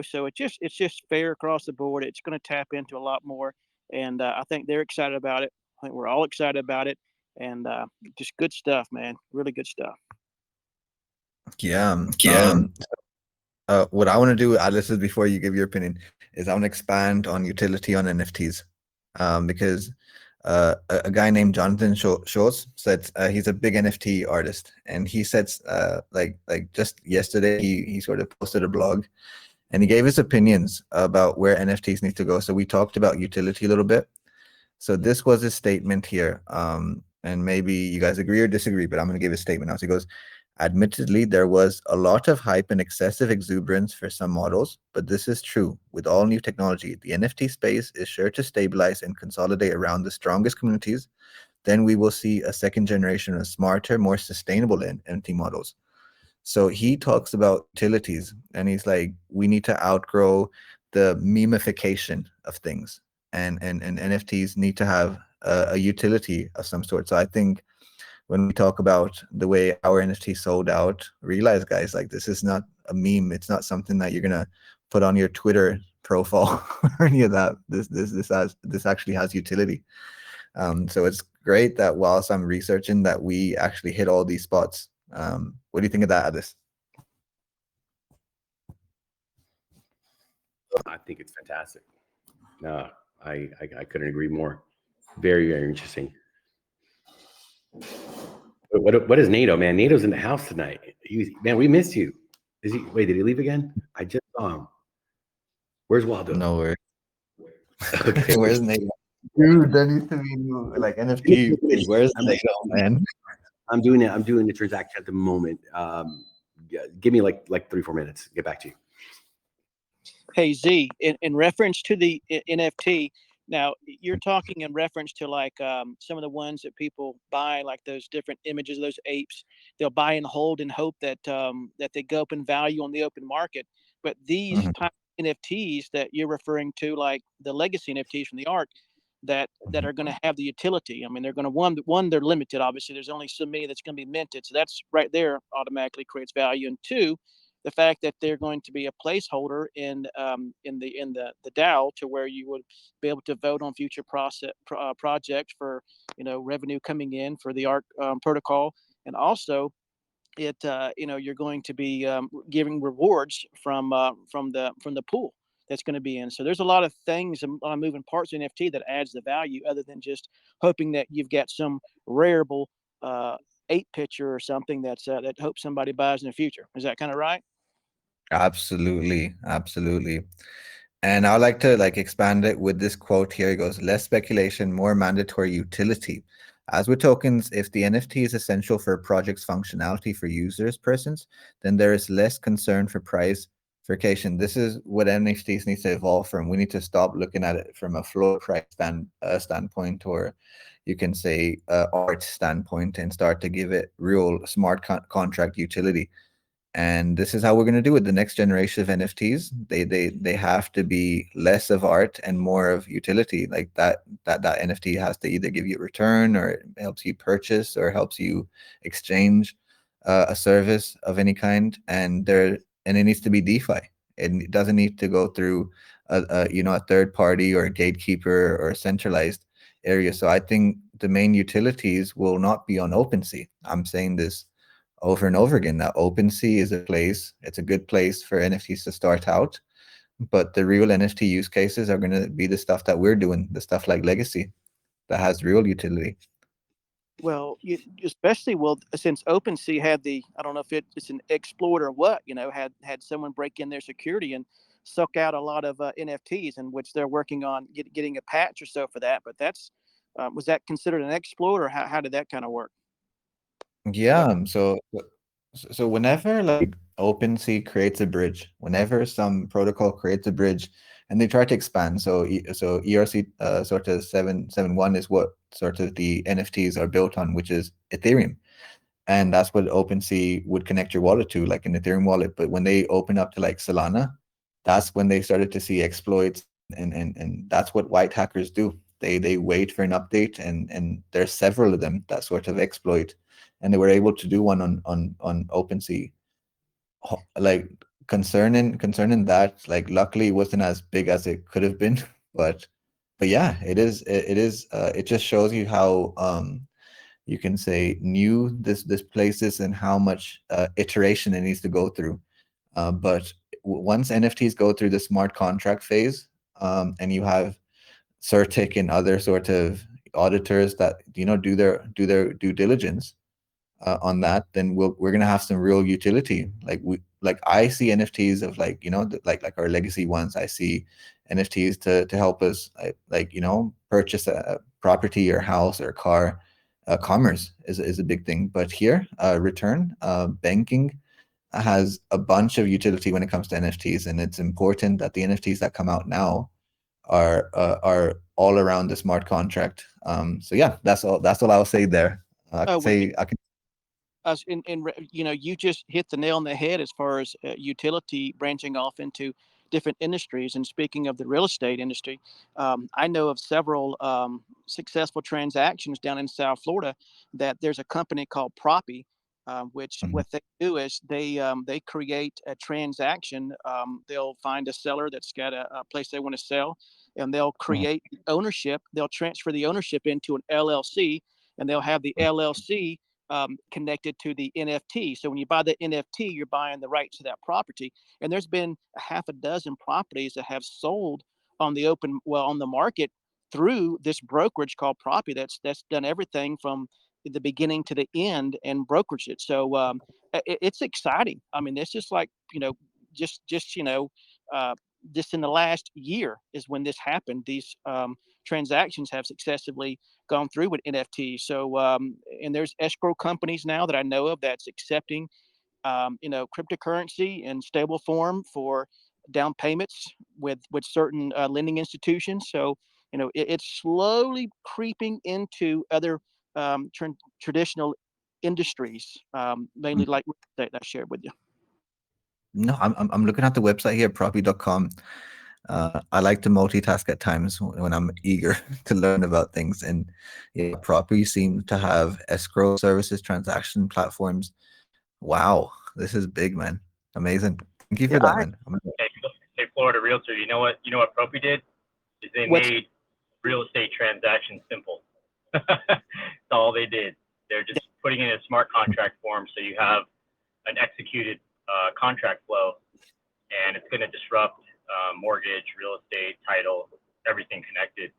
so it's just fair across the board. It's going to tap into a lot more. And I think they're excited about it. I think we're all excited about it, and just good stuff, man. Really good stuff. Yeah. What I want to do, Alice, is before you give your opinion, is I want to expand on utility on NFTs, because a guy named Jonathan Schultz said he's a big NFT artist, and he said like just yesterday he sort of posted a blog, and he gave his opinions about where NFTs need to go. So we talked about utility a little bit. So this was his statement here, and maybe you guys agree or disagree, but I'm going to give a statement now. So he goes, admittedly, there was a lot of hype and excessive exuberance for some models, but this is true. With all new technology, the NFT space is sure to stabilize and consolidate around the strongest communities. Then we will see a second generation of smarter, more sustainable NFT models. So he talks about utilities, and he's like, we need to outgrow the memification of things, and NFTs need to have a utility of some sort. So I think when we talk about the way our NFT sold out, realize, guys, like, this is not a meme. It's not something that you're gonna put on your Twitter profile or any of that. This actually has utility. So it's great that whilst I'm researching that, we actually hit all these spots. What do you think of that, Addis? I think it's fantastic. No, I couldn't agree more. Very, very interesting. What is NATO, man? NATO's in the house tonight. Man, we missed you. Wait, did he leave again? I just saw him. Where's Waldo? No, where? Okay. Where's NATO? Dude, there needs to be new like NFT. Where's I'm, the man? I'm doing it. I'm doing the transaction at the moment. Yeah, give me like 3-4 minutes. Get back to you. Hey Z, in reference to the NFT, now you're talking in reference to like some of the ones that people buy, like those different images of those apes. They'll buy and hold and hope that they go up in value on the open market. But these Mhm, type of NFTs that you're referring to, like the legacy NFTs from the ARK, that mhm. are going to have the utility. I mean, they're going to one they're limited. Obviously, there's only so many that's going to be minted, so that's right there automatically creates value. And two, the fact that they're going to be a placeholder in the DAO to where you would be able to vote on future projects for revenue coming in for the ARK protocol, and also you're going to be giving rewards from the pool that's going to be in. So there's a lot of things, a lot of moving parts in NFT that adds the value, other than just hoping that you've got some rareable uh, eight picture or something that hope somebody buys in the future. Is that kind of right? Absolutely, absolutely. And I would like to like expand it with this quote here. It goes, less speculation, more mandatory utility. As with tokens, if the NFT is essential for a project's functionality for users, persons, then there is less concern for price verification. This is what NFTs needs to evolve from. We need to stop looking at it from a floor price standpoint, or you can say art standpoint, and start to give it real smart contract utility. And this is how we're going to do it. The next generation of NFTs, they have to be less of art and more of utility. Like that NFT has to either give you a return, or it helps you purchase, or helps you exchange a service of any kind. And it needs to be DeFi. It doesn't need to go through a third party or a gatekeeper or a centralized area. So I think the main utilities will not be on OpenSea. I'm saying this over and over again. Now, OpenSea is a place, it's a good place for NFTs to start out, but the real NFT use cases are going to be the stuff that we're doing, the stuff like Legacy that has real utility. Well, especially since OpenSea had I don't know if it's an exploit or what, had someone break in their security and suck out a lot of NFTs, in which they're working on getting a patch or so for that. But was that considered an exploit, or how did that kind of work? Yeah. So whenever like OpenSea creates a bridge, whenever some protocol creates a bridge and they try to expand, so ERC sort of 771 is what sort of the NFTs are built on, which is Ethereum. And that's what OpenSea would connect your wallet to, like an Ethereum wallet. But when they open up to like Solana, that's when they started to see exploits, and that's what white hackers do. They wait for an update, and there's several of them that sort of exploit, and they were able to do one on OpenSea. Like concerning that, like luckily it wasn't as big as it could have been, but yeah, it just shows you how you can say new this place is, and how much iteration it needs to go through. But once NFTs go through the smart contract phase, and you have Certic and other sort of auditors that do their due diligence on that, then we're gonna have some real utility. Like I see NFTs of like like our legacy ones. I see NFTs to help us like purchase a property or house or car. Commerce is a big thing, but here return banking has a bunch of utility when it comes to NFTs, and it's important that the NFTs that come out now are all around the smart contract. So yeah, that's all I'll say there. I Oh, can well, say I can. us you just hit the nail on the head as far as utility branching off into different industries. And speaking of the real estate industry, I know of several successful transactions down in South Florida. That there's a company called Proppy, which Mhm. what they do is they create a transaction. They'll find a seller that's got a place they want to sell, and they'll Mhm. create ownership. They'll transfer the ownership into an LLC, and they'll have the LLC connected to the NFT. So when you buy the NFT, you're buying the rights to that property. And there's been a half a dozen properties that have sold on the market through this brokerage called Proppy. That's done everything from the beginning to the end and brokerage it. So it's exciting. I mean, it's just like just uh, just in the last year is when this happened. These transactions have successively gone through with NFTs. So, and there's escrow companies now that I know of that's accepting, cryptocurrency in stable form for down payments with certain lending institutions. So, it's slowly creeping into other traditional industries, mainly like that I shared with you. No, I'm looking at the website here, property.com. I like to multitask at times when I'm eager to learn about things. And yeah, Property seems to have escrow services, transaction platforms. Wow, this is big, man. Amazing. Thank you for that, man. Hey, Florida Realtor, you know what Propi did? Is they made real estate transactions simple. That's all they did. They're just putting in a smart contract form, so you have an executed contract flow, and it's going to disrupt mortgage, real estate, title, everything connected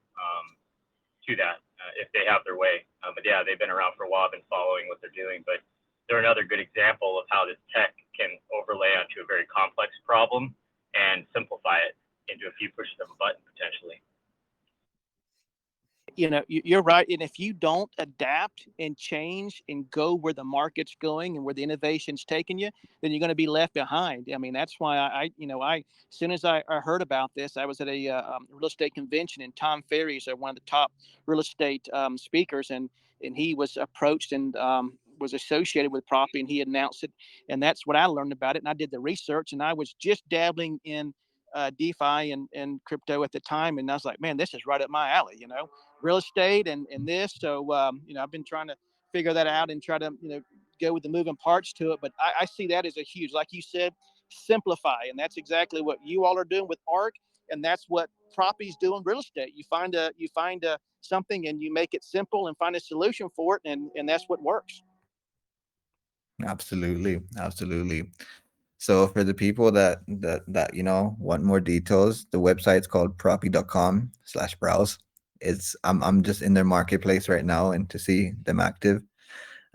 to that if they have their way. But yeah, they've been around for a while, been following what they're doing, but they're another good example of how this tech can overlay onto a very complex problem and simplify it into a few pushes of a button potentially. You're right. And if you don't adapt and change and go where the market's going and where the innovation's taking you, then you're going to be left behind. I mean, that's why as soon as I heard about this, I was at a real estate convention, and Tom Ferry's one of the top real estate speakers, and he was approached and was associated with Property, and he announced it. And that's what I learned about it. And I did the research, and I was just dabbling in DeFi and crypto at the time. And I was like, man, this is right up my alley, real estate and this. So, I've been trying to figure that out and try to, go with the moving parts to it. But I see that as a huge, like you said, simplify. And that's exactly what you all are doing with ARK. And that's what Property's doing real estate. You find something and you make it simple and find a solution for it. And that's what works. Absolutely. So for the people that want more details, the website's called property.com/browse. I'm just in their marketplace right now, and to see them active.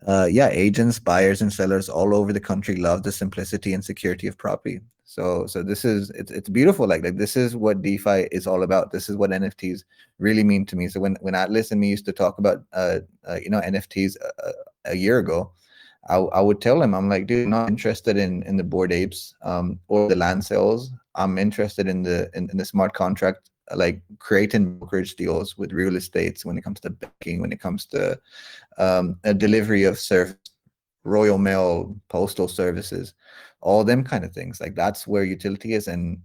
Agents, buyers, and sellers all over the country love the simplicity and security of Property. So it's beautiful. Like this is what DeFi is all about. This is what NFTs really mean to me. So when Atlas and me used to talk about NFTs a year ago, I would tell him, I'm like, dude, I'm not interested in the Bored Apes or the land sales. I'm interested in the smart contract, like creating brokerage deals with real estates when it comes to banking, when it comes to a delivery of service, Royal Mail, postal services, all them kind of things. Like that's where utility is, and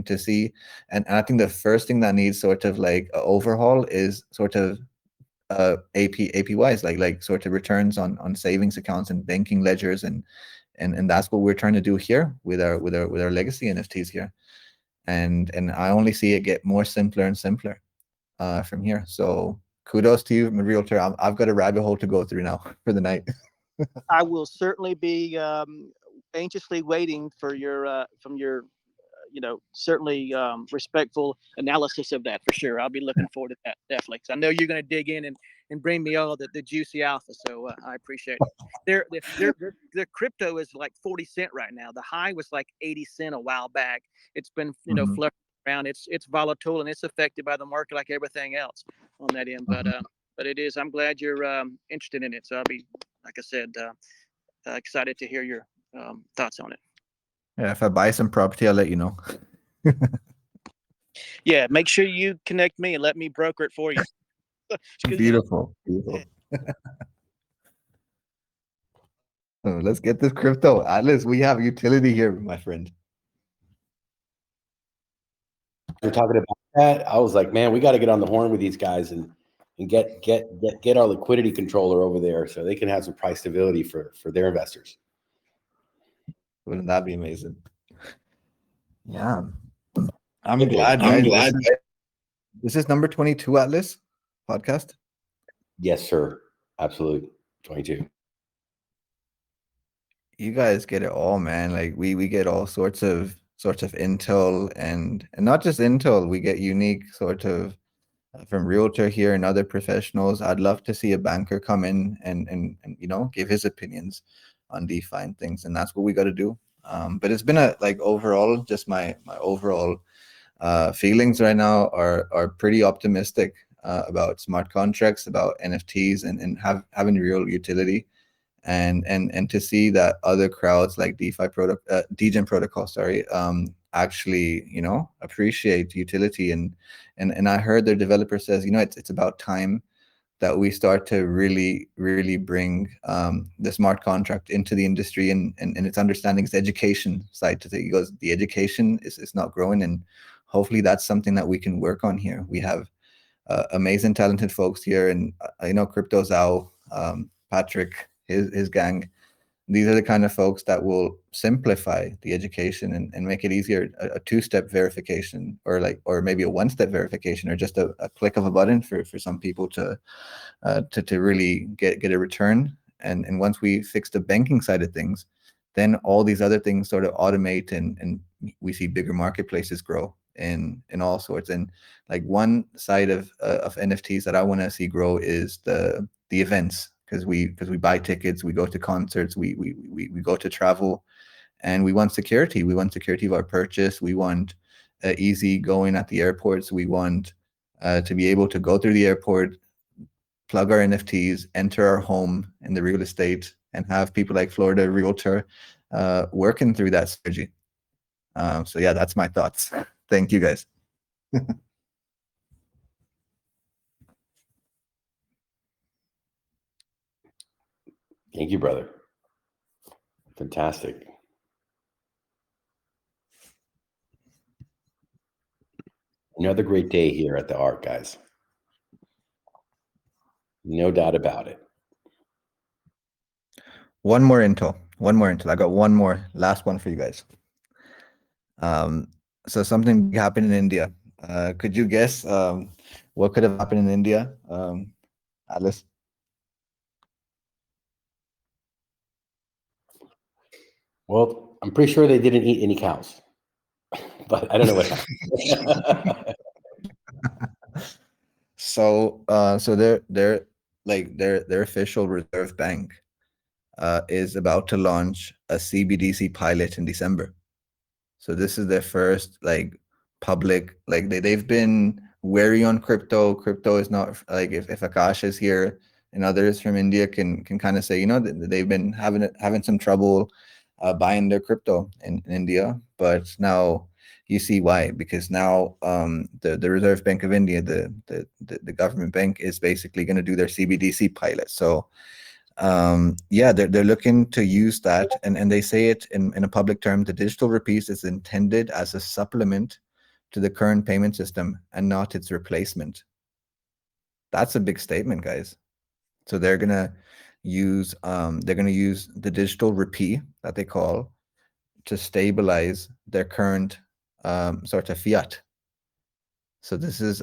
to see, and I think the first thing that needs sort of like an overhaul is sort of APYs, like sort of returns on savings accounts and banking ledgers, and that's what we're trying to do here with our legacy NFTs here, and I only see it get more simpler and simpler from here. So kudos to you, Realtor. I've got a rabbit hole to go through now for the night. I will certainly be anxiously waiting for your certainly respectful analysis of that for sure. I'll be looking forward to that definitely, because I know you're going to dig in and bring me all the juicy alpha. So I appreciate it. Their crypto is like 40 cents right now. The high was like 80 cents a while back. It's been fluctuating around. It's volatile and it's affected by the market like everything else on that end. But it is. I'm glad you're interested in it. So I'll be, like I said, excited to hear your thoughts on it. Yeah, if I buy some property, I'll let you know. Yeah, make sure you connect me and let me broker it for you. Beautiful. So let's get this crypto. Atlas, we have utility here, my friend. You're talking about that. I was like, man, we got to get on the horn with these guys and get our liquidity controller over there so they can have some price stability for their investors. Wouldn't that be amazing? Yeah. I'm glad, guys. This is number 22 Atlas podcast. Yes, sir. Absolutely. 22. You guys get it all, man. Like we get all sorts of intel, and not just intel. We get unique sort of from Realtor here and other professionals. I'd love to see a banker come in and give his opinions on DeFi and things, and that's what we got to do. But it's been overall just my overall feelings right now are pretty optimistic about smart contracts, about NFTs, and having real utility. And to see that other crowds like DGen protocol, actually, appreciate utility. And I heard their developer says, it's about time that we start to really bring the smart contract into the industry, and its understanding, its education side to it. He goes, the education is not growing, and hopefully that's something that we can work on here. We have amazing, talented folks here, and I know CryptoZao, Patrick, his gang. These are the kind of folks that will simplify the education and make it easier, a two-step verification, or maybe a one-step verification, or just a click of a button for some people to really get a return. And once we fix the banking side of things, then all these other things sort of automate, and we see bigger marketplaces grow in all sorts. And like one side of NFTs that I want to see grow is the events, because we buy tickets, we go to concerts, we go to travel, and we want security. We want security of our purchase. We want easy going at the airports. We want to be able to go through the airport, plug our NFTs, enter our home in the real estate, and have people like Florida Realtor working through that strategy. So yeah, that's my thoughts. Thank you, guys. Thank you, brother. Fantastic. Another great day here at the ARK, guys. No doubt about it. One more intel. I got one more, last one for you guys. So something happened in India. Could you guess what could have happened in India, Alice? Well, I'm pretty sure they didn't eat any cows, but I don't know what happened. So their official reserve bank is about to launch a CBDC pilot in December. So this is their first public, they've been wary on crypto. Crypto is not if Akash is here and others from India can kind of say, they've been having some trouble buying their crypto in India, but now you see why, because now the Reserve Bank of India, the government bank, is basically going to do their CBDC pilot. So they're looking to use that, and they say it in a public term. The digital rupees is intended as a supplement to the current payment system and not its replacement. That's a big statement, guys. So they're gonna use the digital rupee, that they call, to stabilize their current sort of fiat. So this is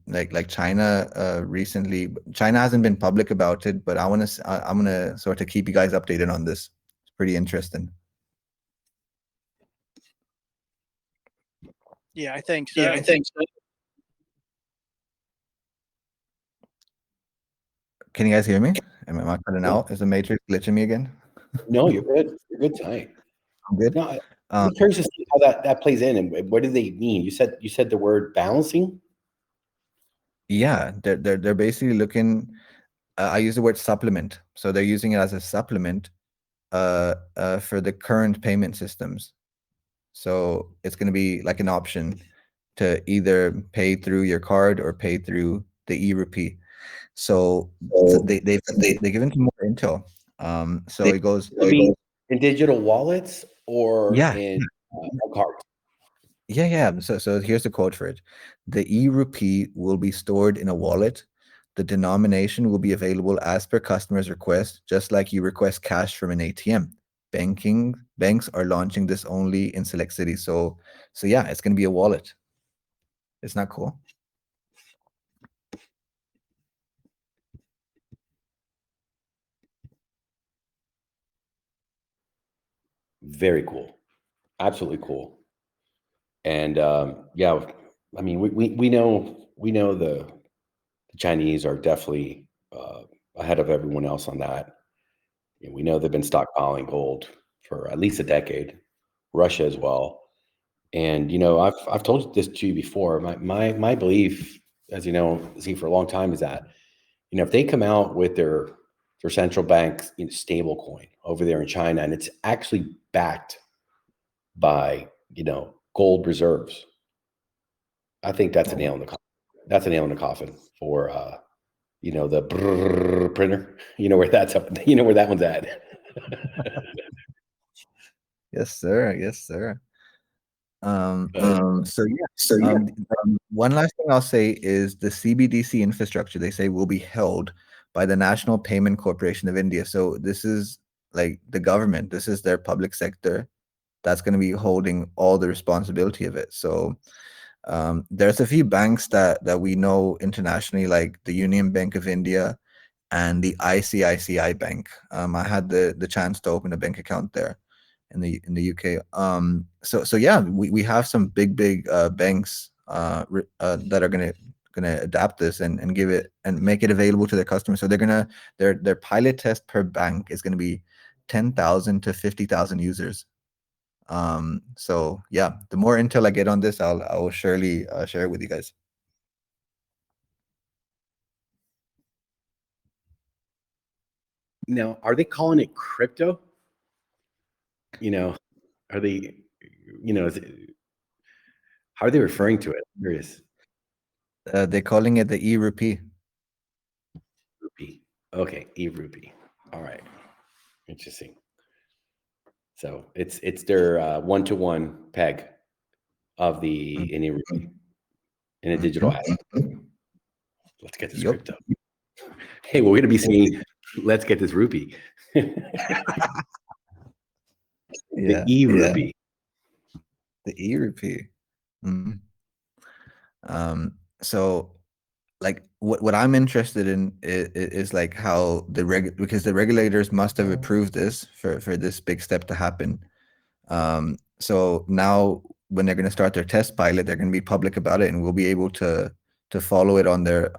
like China recently. China hasn't been public about it, but I'm gonna sort of keep you guys updated on this. It's pretty interesting. Yeah, I think so. Can you guys hear me? Am I cutting out? Is the matrix glitching me again? No, you're good. You're good tonight. I'm good. No, I'm curious to see how that plays in, and what do they mean? You said the word balancing. Yeah, they're basically looking. I use the word supplement, so they're using it as a supplement for the current payment systems. So it's going to be like an option to either pay through your card or pay through the e-rupee. So they've given some more intel. So it goes in digital wallets or in cards. Yeah. So here's the quote for it. The e-rupee will be stored in a wallet. The denomination will be available as per customer's request, just like you request cash from an ATM. Banks are launching this only in select cities. So yeah, it's going to be a wallet. It's not cool. Very cool. Absolutely cool. And I mean, we know the Chinese are definitely ahead of everyone else on that. And we know they've been stockpiling gold for at least a decade. Russia as well. And I've told this to you before. My belief, as you know, Z, for a long time, is that if they come out with their central bank stable coin over there in China, and it's actually backed by gold reserves, I think that's a nail in the coffin. That's a nail in the coffin for the printer. Where that's up. Where that one's at. Yes, sir. Yes, sir. One last thing I'll say is the CBDC infrastructure, they say, will be held by the National Payment Corporation of India. So this is like the government. This is their public sector that's going to be holding all the responsibility of it. So there's a few banks that we know internationally, like the Union Bank of India and the ICICI Bank. I had the chance to open a bank account there in the UK. So yeah, we have some big banks that are gonna adapt this and give it and make it available to their customers. So their pilot test per bank is gonna be 10,000 to 50,000 users. So yeah, the more intel I get on this, I will surely share it with you guys. Now, are they calling it crypto? Are they, how are they referring to it? I'm curious. They're calling it the e-rupee. Rupee. Okay, e-rupee. All right. Interesting. So it's their 1-to-1 peg of the Indian rupee in a digital asset. Let's get this crypto. Hey, we're going to be saying, let's get this rupee. The e-rupee. The e-rupee. So like what I'm interested in is like how because the regulators must have approved this for this big step to happen. So now when they're going to start their test pilot, they're going to be public about it, and we'll be able to follow it on their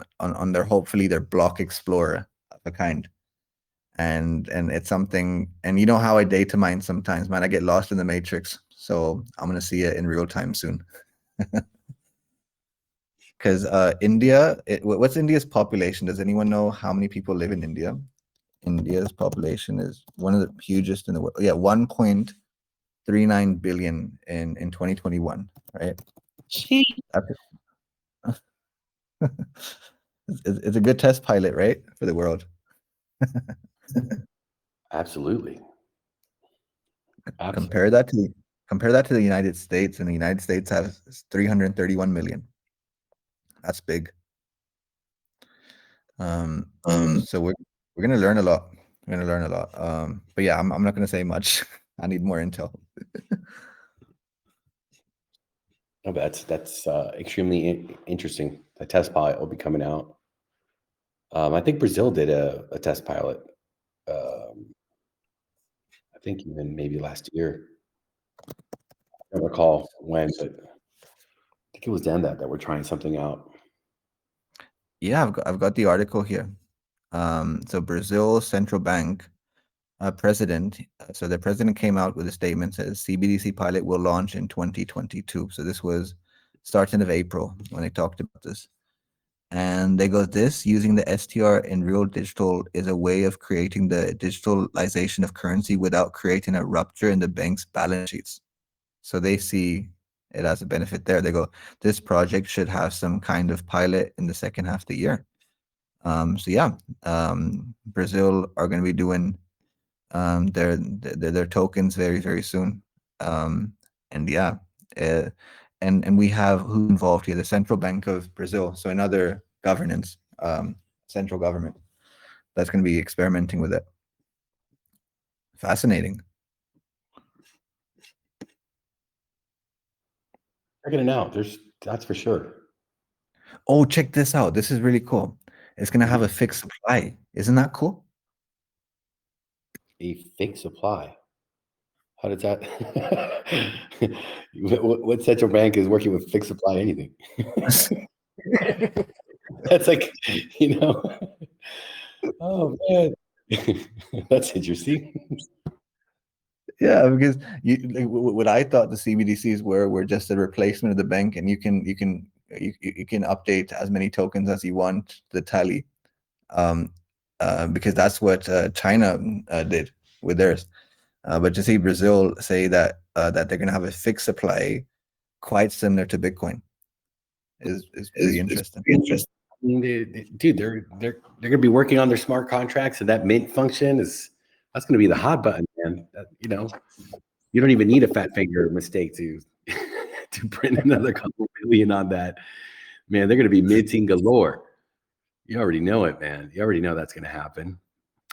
hopefully their block explorer of a kind. And it's something, and you know how I data mine sometimes, man. I get lost in the matrix. So I'm gonna see it in real time soon. Because India, what's India's population? Does anyone know how many people live in India? India's population is one of the hugest in the world. Yeah, 1.39 billion in 2021, right? It's a good test pilot, right, for the world. Absolutely. Compare that to the United States, and the United States has 331 million. That's big. So we're gonna learn a lot. But yeah, I'm not gonna say much. I need more intel. Oh, that's extremely interesting. The test pilot will be coming out. I think Brazil did a test pilot. I think even maybe last year. I don't recall when, but I think it was then that we're trying something out. Yeah, I've got the article here. So Brazil Central Bank president. So the president came out with a statement, says CBDC pilot will launch in 2022. So this was starting of April when they talked about this. And they go, this using the STR in real digital is a way of creating the digitalization of currency without creating a rupture in the bank's balance sheets. So they see it as a benefit there. They go, this project should have some kind of pilot in the second half of the year. So yeah, Brazil are going to be doing their tokens very, very soon. And yeah, and we have who involved here, the Central Bank of Brazil. So another governance, central government that's going to be experimenting with it. Fascinating. Checking it out. That's for sure. Oh, check this out. This is really cool. It's going to have a fixed supply. Isn't that cool? A fixed supply. How does that? What central bank is working with fixed supply anything? That's like, oh man, that's interesting. Yeah, because what I thought the CBDCs were just a replacement of the bank, and you can update as many tokens as you want to the tally, um, because that's what China did with theirs. But to see Brazil say that they're going to have a fixed supply, quite similar to Bitcoin, is pretty interesting. I mean, dude, they're gonna be working on their smart contracts, and that mint function that's gonna be the hot button, man. You know, you don't even need a fat finger mistake to to print another couple billion on that. Man, they're gonna be minting galore. You already know it, man. You already know that's gonna happen.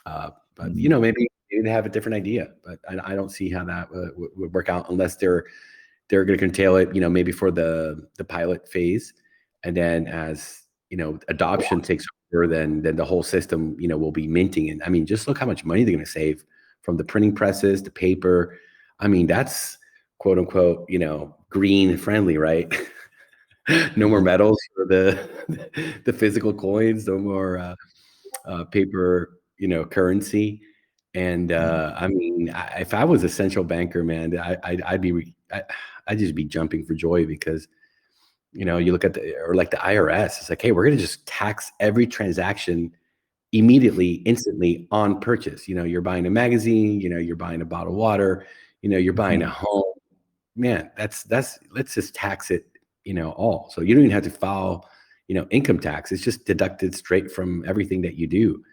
But you know, maybe they have a different idea, but I don't see how that would work out unless they're going to curtail it, you know, maybe for the pilot phase, and then as you know, adoption takes over, then the whole system, you know, will be minting. And I mean, just look how much money they're going to save from the printing presses to paper. I mean, that's quote unquote, you know, green friendly, right? No more metals for the physical coins, no more paper, you know, currency. And I mean, if I was a central banker, man, I'd just be jumping for joy because, you know, you look at or like the IRS, it's like, hey, we're going to just tax every transaction immediately, instantly on purchase. You know, you're buying a magazine, you know, you're buying a bottle of water, you know, you're buying a home. Man, that's let's just tax it, you know, all. So you don't even have to file, you know, income tax. It's just deducted straight from everything that you do.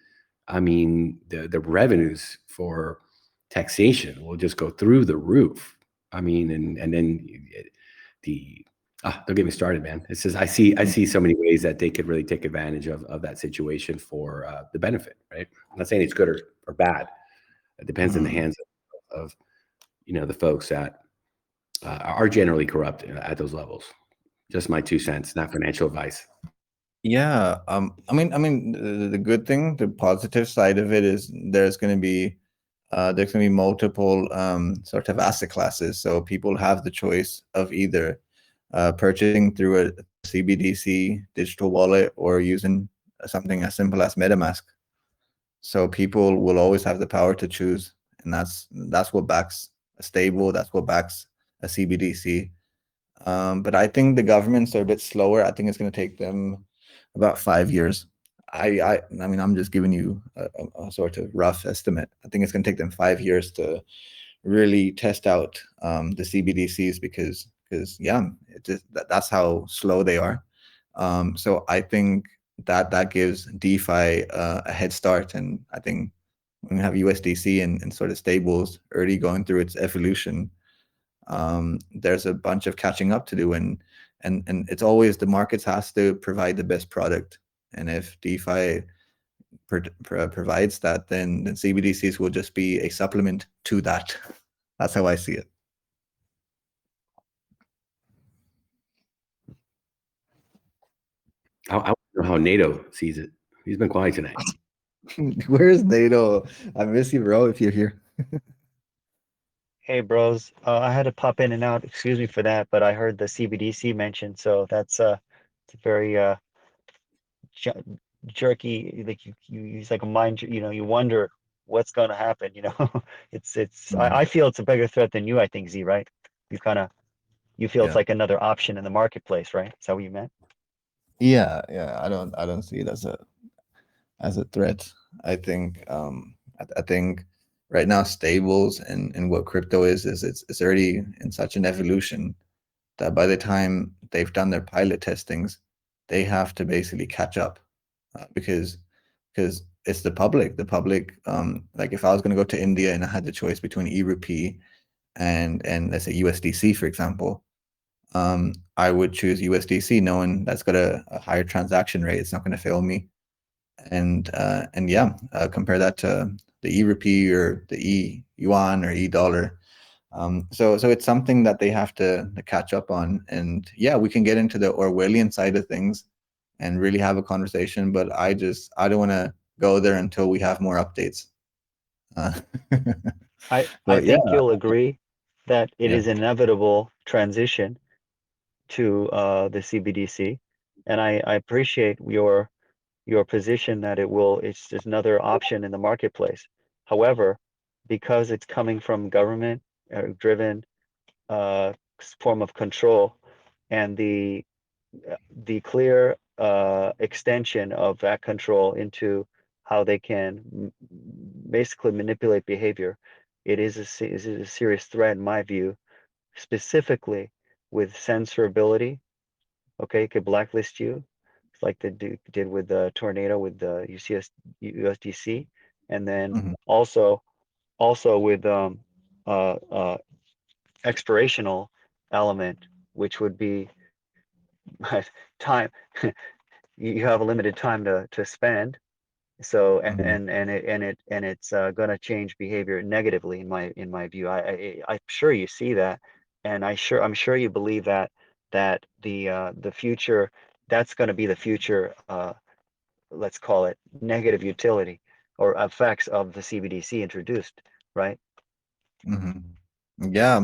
I mean, the revenues for taxation will just go through the roof. I mean, and then don't get me started, man. It's just I see so many ways that they could really take advantage of that situation for the benefit, right? I'm not saying it's good or bad. It depends in the hands of you know, the folks that are generally corrupt at those levels. Just my 2 cents, not financial advice. Yeah, I mean, the good thing, the positive side of it is there's going to be multiple sort of asset classes, so people have the choice of either purchasing through a CBDC digital wallet or using something as simple as MetaMask. So people will always have the power to choose, and that's what backs a stable. That's what backs a CBDC. But I think the governments are a bit slower. I think it's going to take them about 5 years. I mean, I'm just giving you a sort of rough estimate. I think it's going to take them 5 years to really test out the CBDCs because yeah, that's how slow they are. So I think that gives DeFi a head start, and I think when we have USDC and sort of stables already going through its evolution, there's a bunch of catching up to do, and it's always the markets has to provide the best product, and if DeFi provides that, then CBDCs will just be a supplement to that. That's how I see it. I want to know how NATO sees it. He's been quiet tonight. Where's NATO? I miss you, bro, if you're here. Hey, bros. I had to pop in and out. Excuse me for that, but I heard the CBDC mentioned, so it's a very jerky. Like you use like a mind. You know, you wonder what's going to happen. You know, it's. I feel it's a bigger threat than you. I think Z. Right? You feel it's Yeah. like another option in the marketplace, right? Is that what you meant? Yeah. I don't see it as a threat. I think I think right now stables and what crypto is it's already in such an evolution that by the time they've done their pilot testings, they have to basically catch up because it's the public. The public, like if I was going to go to India and I had the choice between e-rupee and let's say USDC, for example, I would choose USDC, knowing that's got a higher transaction rate. It's not going to fail me. And yeah, compare that to the e-rupee or the e-yuan or e-dollar. So it's something that they have to catch up on. And yeah, we can get into the Orwellian side of things and really have a conversation, but I don't want to go there until we have more updates. I But think yeah, you'll agree that it Yeah. is inevitable transition to the CBDC, and I appreciate your position that it's just another option in the marketplace. However, because it's coming from government driven form of control, and the clear extension of that control into how they can basically manipulate behavior. It is a serious threat in my view, specifically with censorability. Okay, it could blacklist you, like they did with the tornado with the USDC, and then Mhm. also with expirational element, which would be time. You have a limited time to spend. So Mhm. and it's going to change behavior negatively in my view. I'm sure you see that, and I'm sure you believe that the future, that's going to be the future, let's call it negative utility or effects of the CBDC introduced, right? Mhm. Yeah,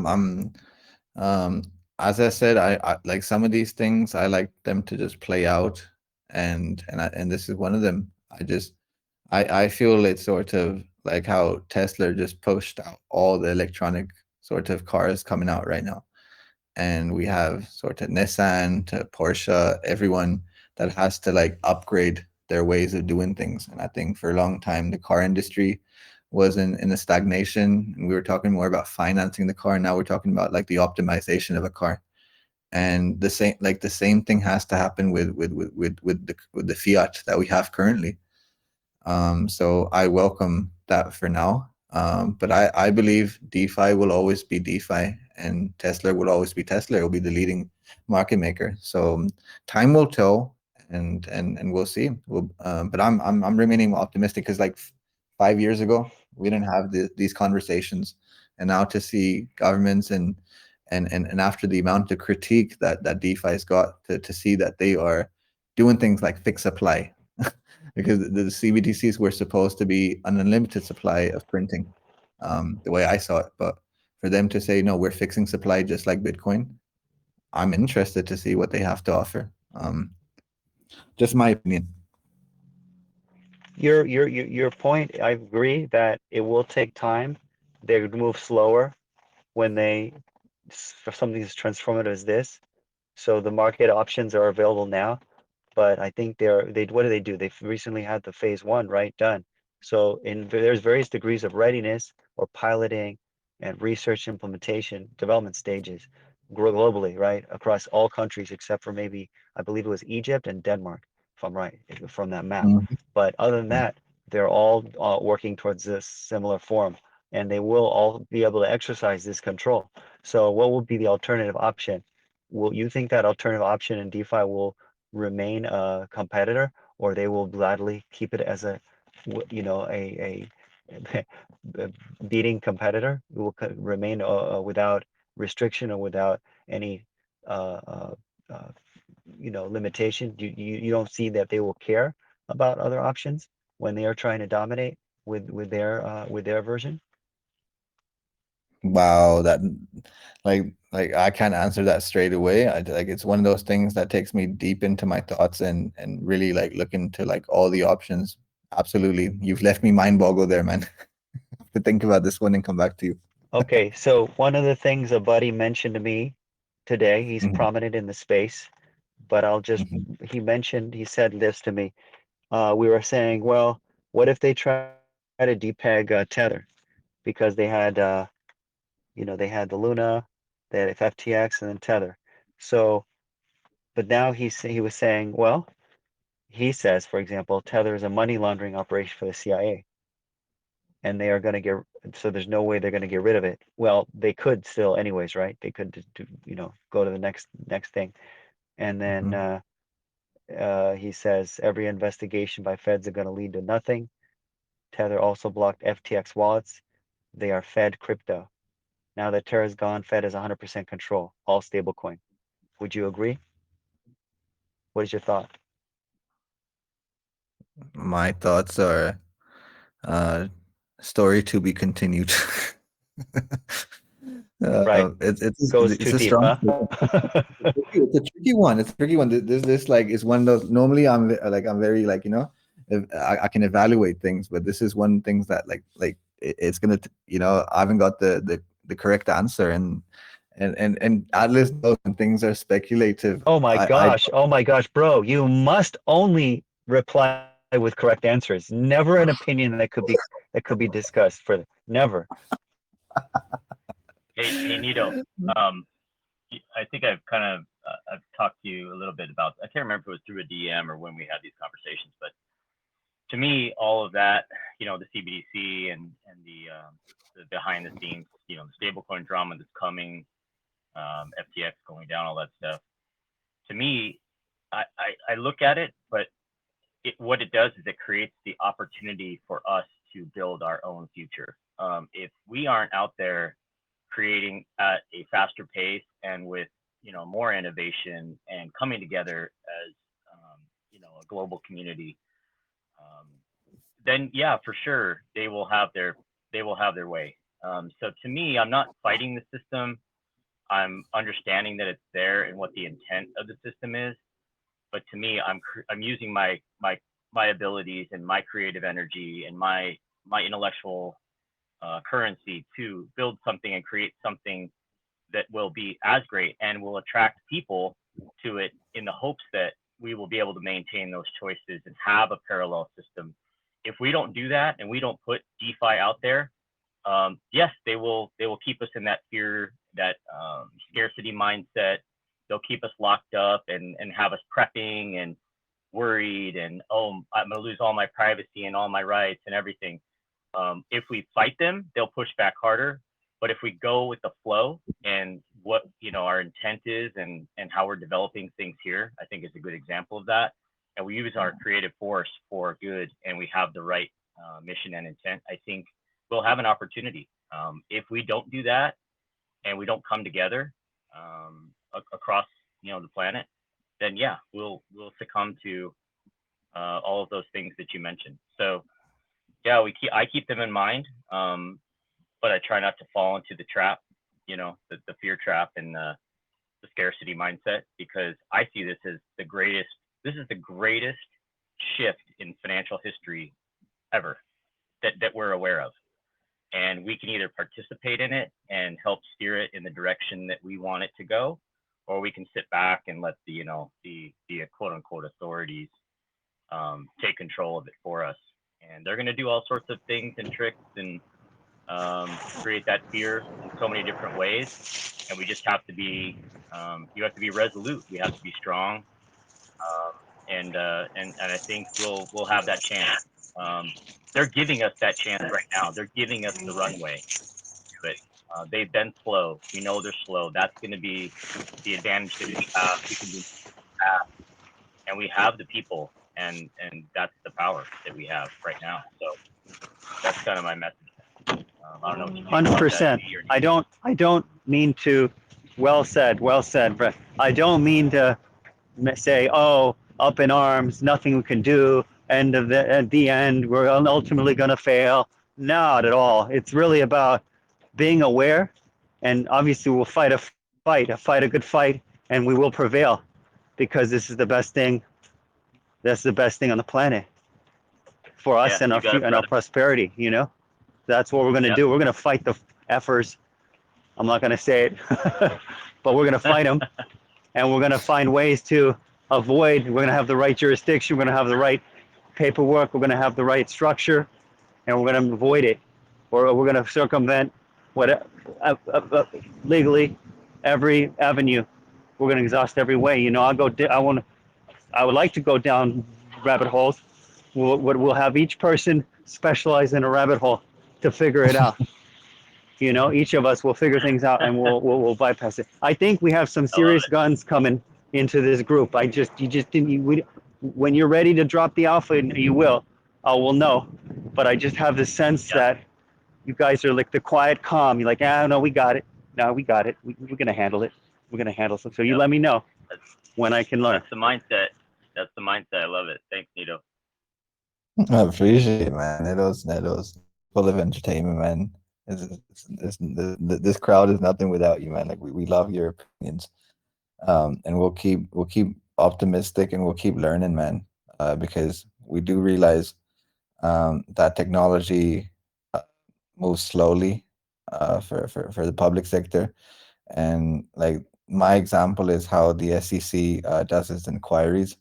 um as I said, I like some of these things. I like them to just play out, and this is one of them. I feel it's sort of like how Tesla just pushed out all the electronic sort of cars coming out right now, and we have sort of Nissan to Porsche, everyone that has to like upgrade their ways of doing things. And I think for a long time the car industry was in a stagnation, and we were talking more about financing the car. Now we're talking about like the optimization of a car. And the same thing has to happen with the fiat that we have currently. So I welcome that for now. But I believe DeFi will always be DeFi, and Tesla will always be Tesla. It will be the leading market maker. So time will tell, and we'll see. But I'm remaining optimistic because like 5 years ago we didn't have these conversations, and now to see governments and after the amount of critique that DeFi's got, to see that they are doing things like fix supply because the CBDCs were supposed to be an unlimited supply of printing, the way I saw it. But for them to say, no, we're fixing supply just like Bitcoin, I'm interested to see what they have to offer. Just my opinion. Your point, I agree that it will take time. They would move slower when for something as transformative as this. So the market options are available now, but I think what do they do? They've recently had the phase one, right, done. So there's various degrees of readiness or piloting and research implementation development stages globally, right, across all countries except for maybe, I believe it was Egypt and Denmark, if I'm right, from that map. Mhm. But other than that, they're all working towards this similar form, and they will all be able to exercise this control. So what would be the alternative option? Will you think that alternative option in DeFi will remain a competitor, or they will gladly keep it as a beating competitor? It will remain without restriction or without any uh, uh, uh, limitation. You don't see that they will care about other options when they are trying to dominate with their version? Wow, that like I can't answer that straight away. Like it's one of those things that takes me deep into my thoughts and really like look into like all the options. Absolutely, you've left me mind boggled there, man. To think about this one and come back to you. Okay, so one of the things a buddy mentioned to me today, he's Mhm, prominent in the space, but mhm, he said this to me. We were saying, well, what if they try to depeg Tether, because they had the Luna, they had FTX, and then Tether. So, but now he was saying, well, he says, for example, Tether is a money laundering operation for the CIA, and they are going to so there's no way they're going to get rid of it. Well, they could still, anyways, right? They could go to the next thing, and then mhm. he says every investigation by feds are going to lead to nothing. Tether also blocked FTX wallets. They are Fed crypto. Now that Terra's gone, Fed has 100% control, all stablecoin. Would you agree? What is your thought? My thoughts are uh story to be continued. Right. Goes It's too a deep, strong huh? statement. It's a tricky one. It's a tricky one. This like is one of those. Normally, I'm very like if I can evaluate things, but this is one things that like it's gonna, I haven't got the correct answer, and Atlas knows when things are speculative. Oh my gosh, bro! You must only reply with correct answers. Never an opinion that could be discussed further. Never. Hey, Nito. I think I've talked to you a little bit about. I can't remember if it was through a DM or when we had these conversations, but to me, all of that, the CBDC and the behind the scenes, the stablecoin drama that's coming, FTX going down, all that stuff. To me, I look at it, but what it does is it creates the opportunity for us to build our own future. If we aren't out there creating at a faster pace and with more innovation and coming together as a global community, then yeah, for sure they will have their way. So to me, I'm not fighting the system. I'm understanding that it's there and what the intent of the system is. But to me, I'm using my abilities and my creative energy and my intellectual currency to build something and create something that will be as great and will attract people to it, in the hopes that we will be able to maintain those choices and have a parallel system. If we don't do that and we don't put DeFi out there, yes, they will keep us in that fear, that scarcity mindset. They'll keep us locked up and have us prepping and worried and, oh, I'm going to lose all my privacy and all my rights and everything. If we fight them, they'll push back harder. But if we go with the flow and what our intent is and how we're developing things here, I think is a good example of that. And we use our creative force for good, and we have the right mission and intent, I think we'll have an opportunity. If we don't do that and we don't come together across the planet, then yeah, we'll succumb to all of those things that you mentioned. So yeah, I keep them in mind, but I try not to fall into the trap, the fear trap and the scarcity mindset, because I see this as the greatest shift in financial history ever that we're aware of. And we can either participate in it and help steer it in the direction that we want it to go, or we can sit back and let the quote unquote authorities take control of it for us. And they're going to do all sorts of things and tricks and create that fear in so many different ways. And we just have to be, you have to be resolute. We have to be strong. And I think we'll have that chance. They're giving us that chance right now. They're giving us the runway. But they've been slow. We know they're slow. That's going to be the advantage that we have. We can do that. And we have the people, and that's the power that we have right now. So that's kind of my message. I don't know what you think about that. 100%. I don't mean to. Well said, Brett. I don't mean to say, oh, up in arms, nothing we can do, and at the end, we're ultimately going to fail. Not at all. It's really about being aware, and obviously we'll fight a good fight, and we will prevail, because this is the best thing. That's the best thing on the planet for us and our prosperity. That's what we're going to do. We're going to fight the effers. I'm not going to say it, but we're going to fight them, and we're going to find ways to avoid. We're going to have the right jurisdiction. We're going to have the right paperwork. We're going to have the right structure, and we're going to avoid it, or we're going to circumvent legally every avenue. We're going to exhaust every way. I would like to go down rabbit holes. We'll have each person specialize in a rabbit hole to figure it out. Each of us will figure things out, and we'll bypass it. I think we have some serious guns coming into this group. When you're ready to drop the alpha, you will. We'll know. But I just have this sense that you guys are like the quiet calm. You're like, no, we got it. No, we got it. We're gonna handle it. We're gonna handle it. So you let me know when I can learn. That's the mindset. I love it. Thanks, Nito. I appreciate it, man. Netos, full of entertainment, man. This crowd is nothing without you, man. Like we love your opinions, and we'll keep optimistic, and we'll keep learning, man. Because we do realize that technology moves slowly for the public sector. And like my example is how the SEC does its inquiries,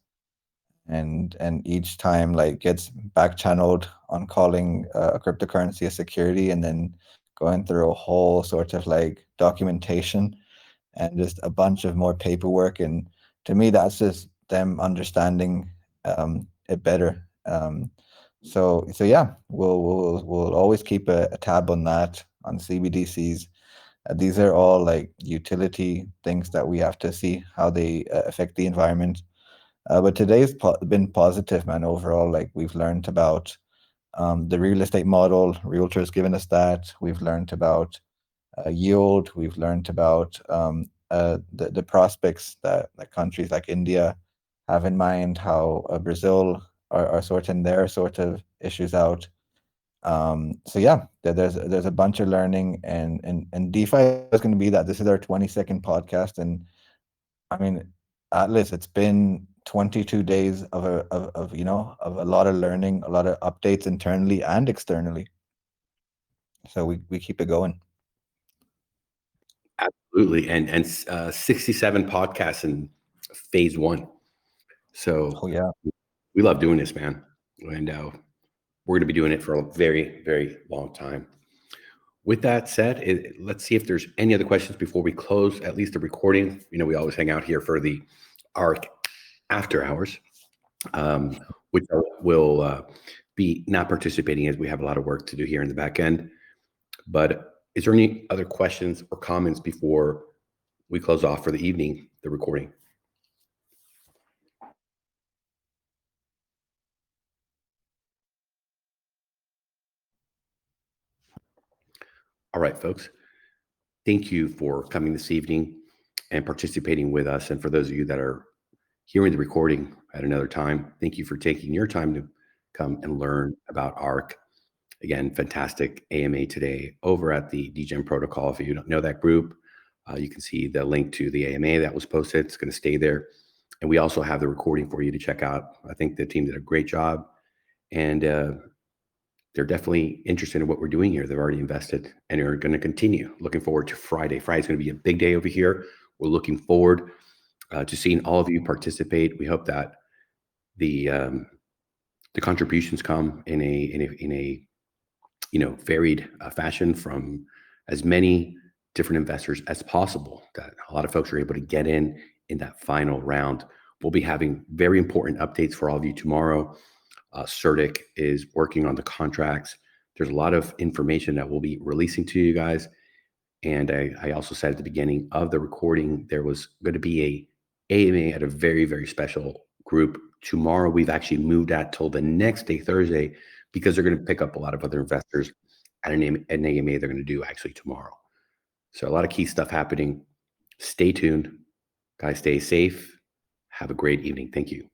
and each time like gets back channeled on calling a cryptocurrency a security, and then going through a whole sort of like documentation and just a bunch of more paperwork. And to me, that's just them understanding it better. So yeah, we'll always keep a tab on that, on CBDCs. These are all like utility things that we have to see how they affect the environment. But today's been positive, man. Overall, like we've learned about the real estate model. Realtors given us that. We've learned about yield. We've learned about the prospects that countries like India have in mind, how Brazil are sorting their sort of issues out. So yeah, there's a bunch of learning, and DeFi is going to be that. This is our 22nd podcast, and I mean, Atlas, it's been 22 days of of a lot of learning, a lot of updates internally and externally. So we keep it going. Absolutely. And 67 podcasts in phase 1. So Oh yeah. we love doing this, man. And we're going to be doing it for a very, very long time. With that said, let's see if there's any other questions before we close at least the recording. We always hang out here for the ARK after hours, which will be not participating as we have a lot of work to do here in the back end. But is there any other questions or comments before we close off for the evening, the recording? All right, folks. Thank you for coming this evening and participating with us. And for those of you that are hearing the recording at another time, thank you for taking your time to come and learn about ARK. Again, fantastic AMA today over at the DGen protocol. If you don't know that group, you can see the link to the AMA that was posted. It's going to stay there. And we also have the recording for you to check out. I think the team did a great job. And they're definitely interested in what we're doing here. They've already invested and are going to continue. Looking forward to Friday. Friday's going to be a big day over here. We're looking forward to seeing all of you participate. We hope that the contributions come in a varied fashion from as many different investors as possible, that a lot of folks are able to get in that final round. We'll be having very important updates for all of you tomorrow. CERTIC is working on the contracts. There's a lot of information that we'll be releasing to you guys. And I also said at the beginning of the recording, there was going to be a AMA at a very, very special group. Tomorrow, we've actually moved that till the next day, Thursday, because they're going to pick up a lot of other investors at an AMA they're going to do actually tomorrow. So a lot of key stuff happening. Stay tuned. Guys, stay safe. Have a great evening. Thank you.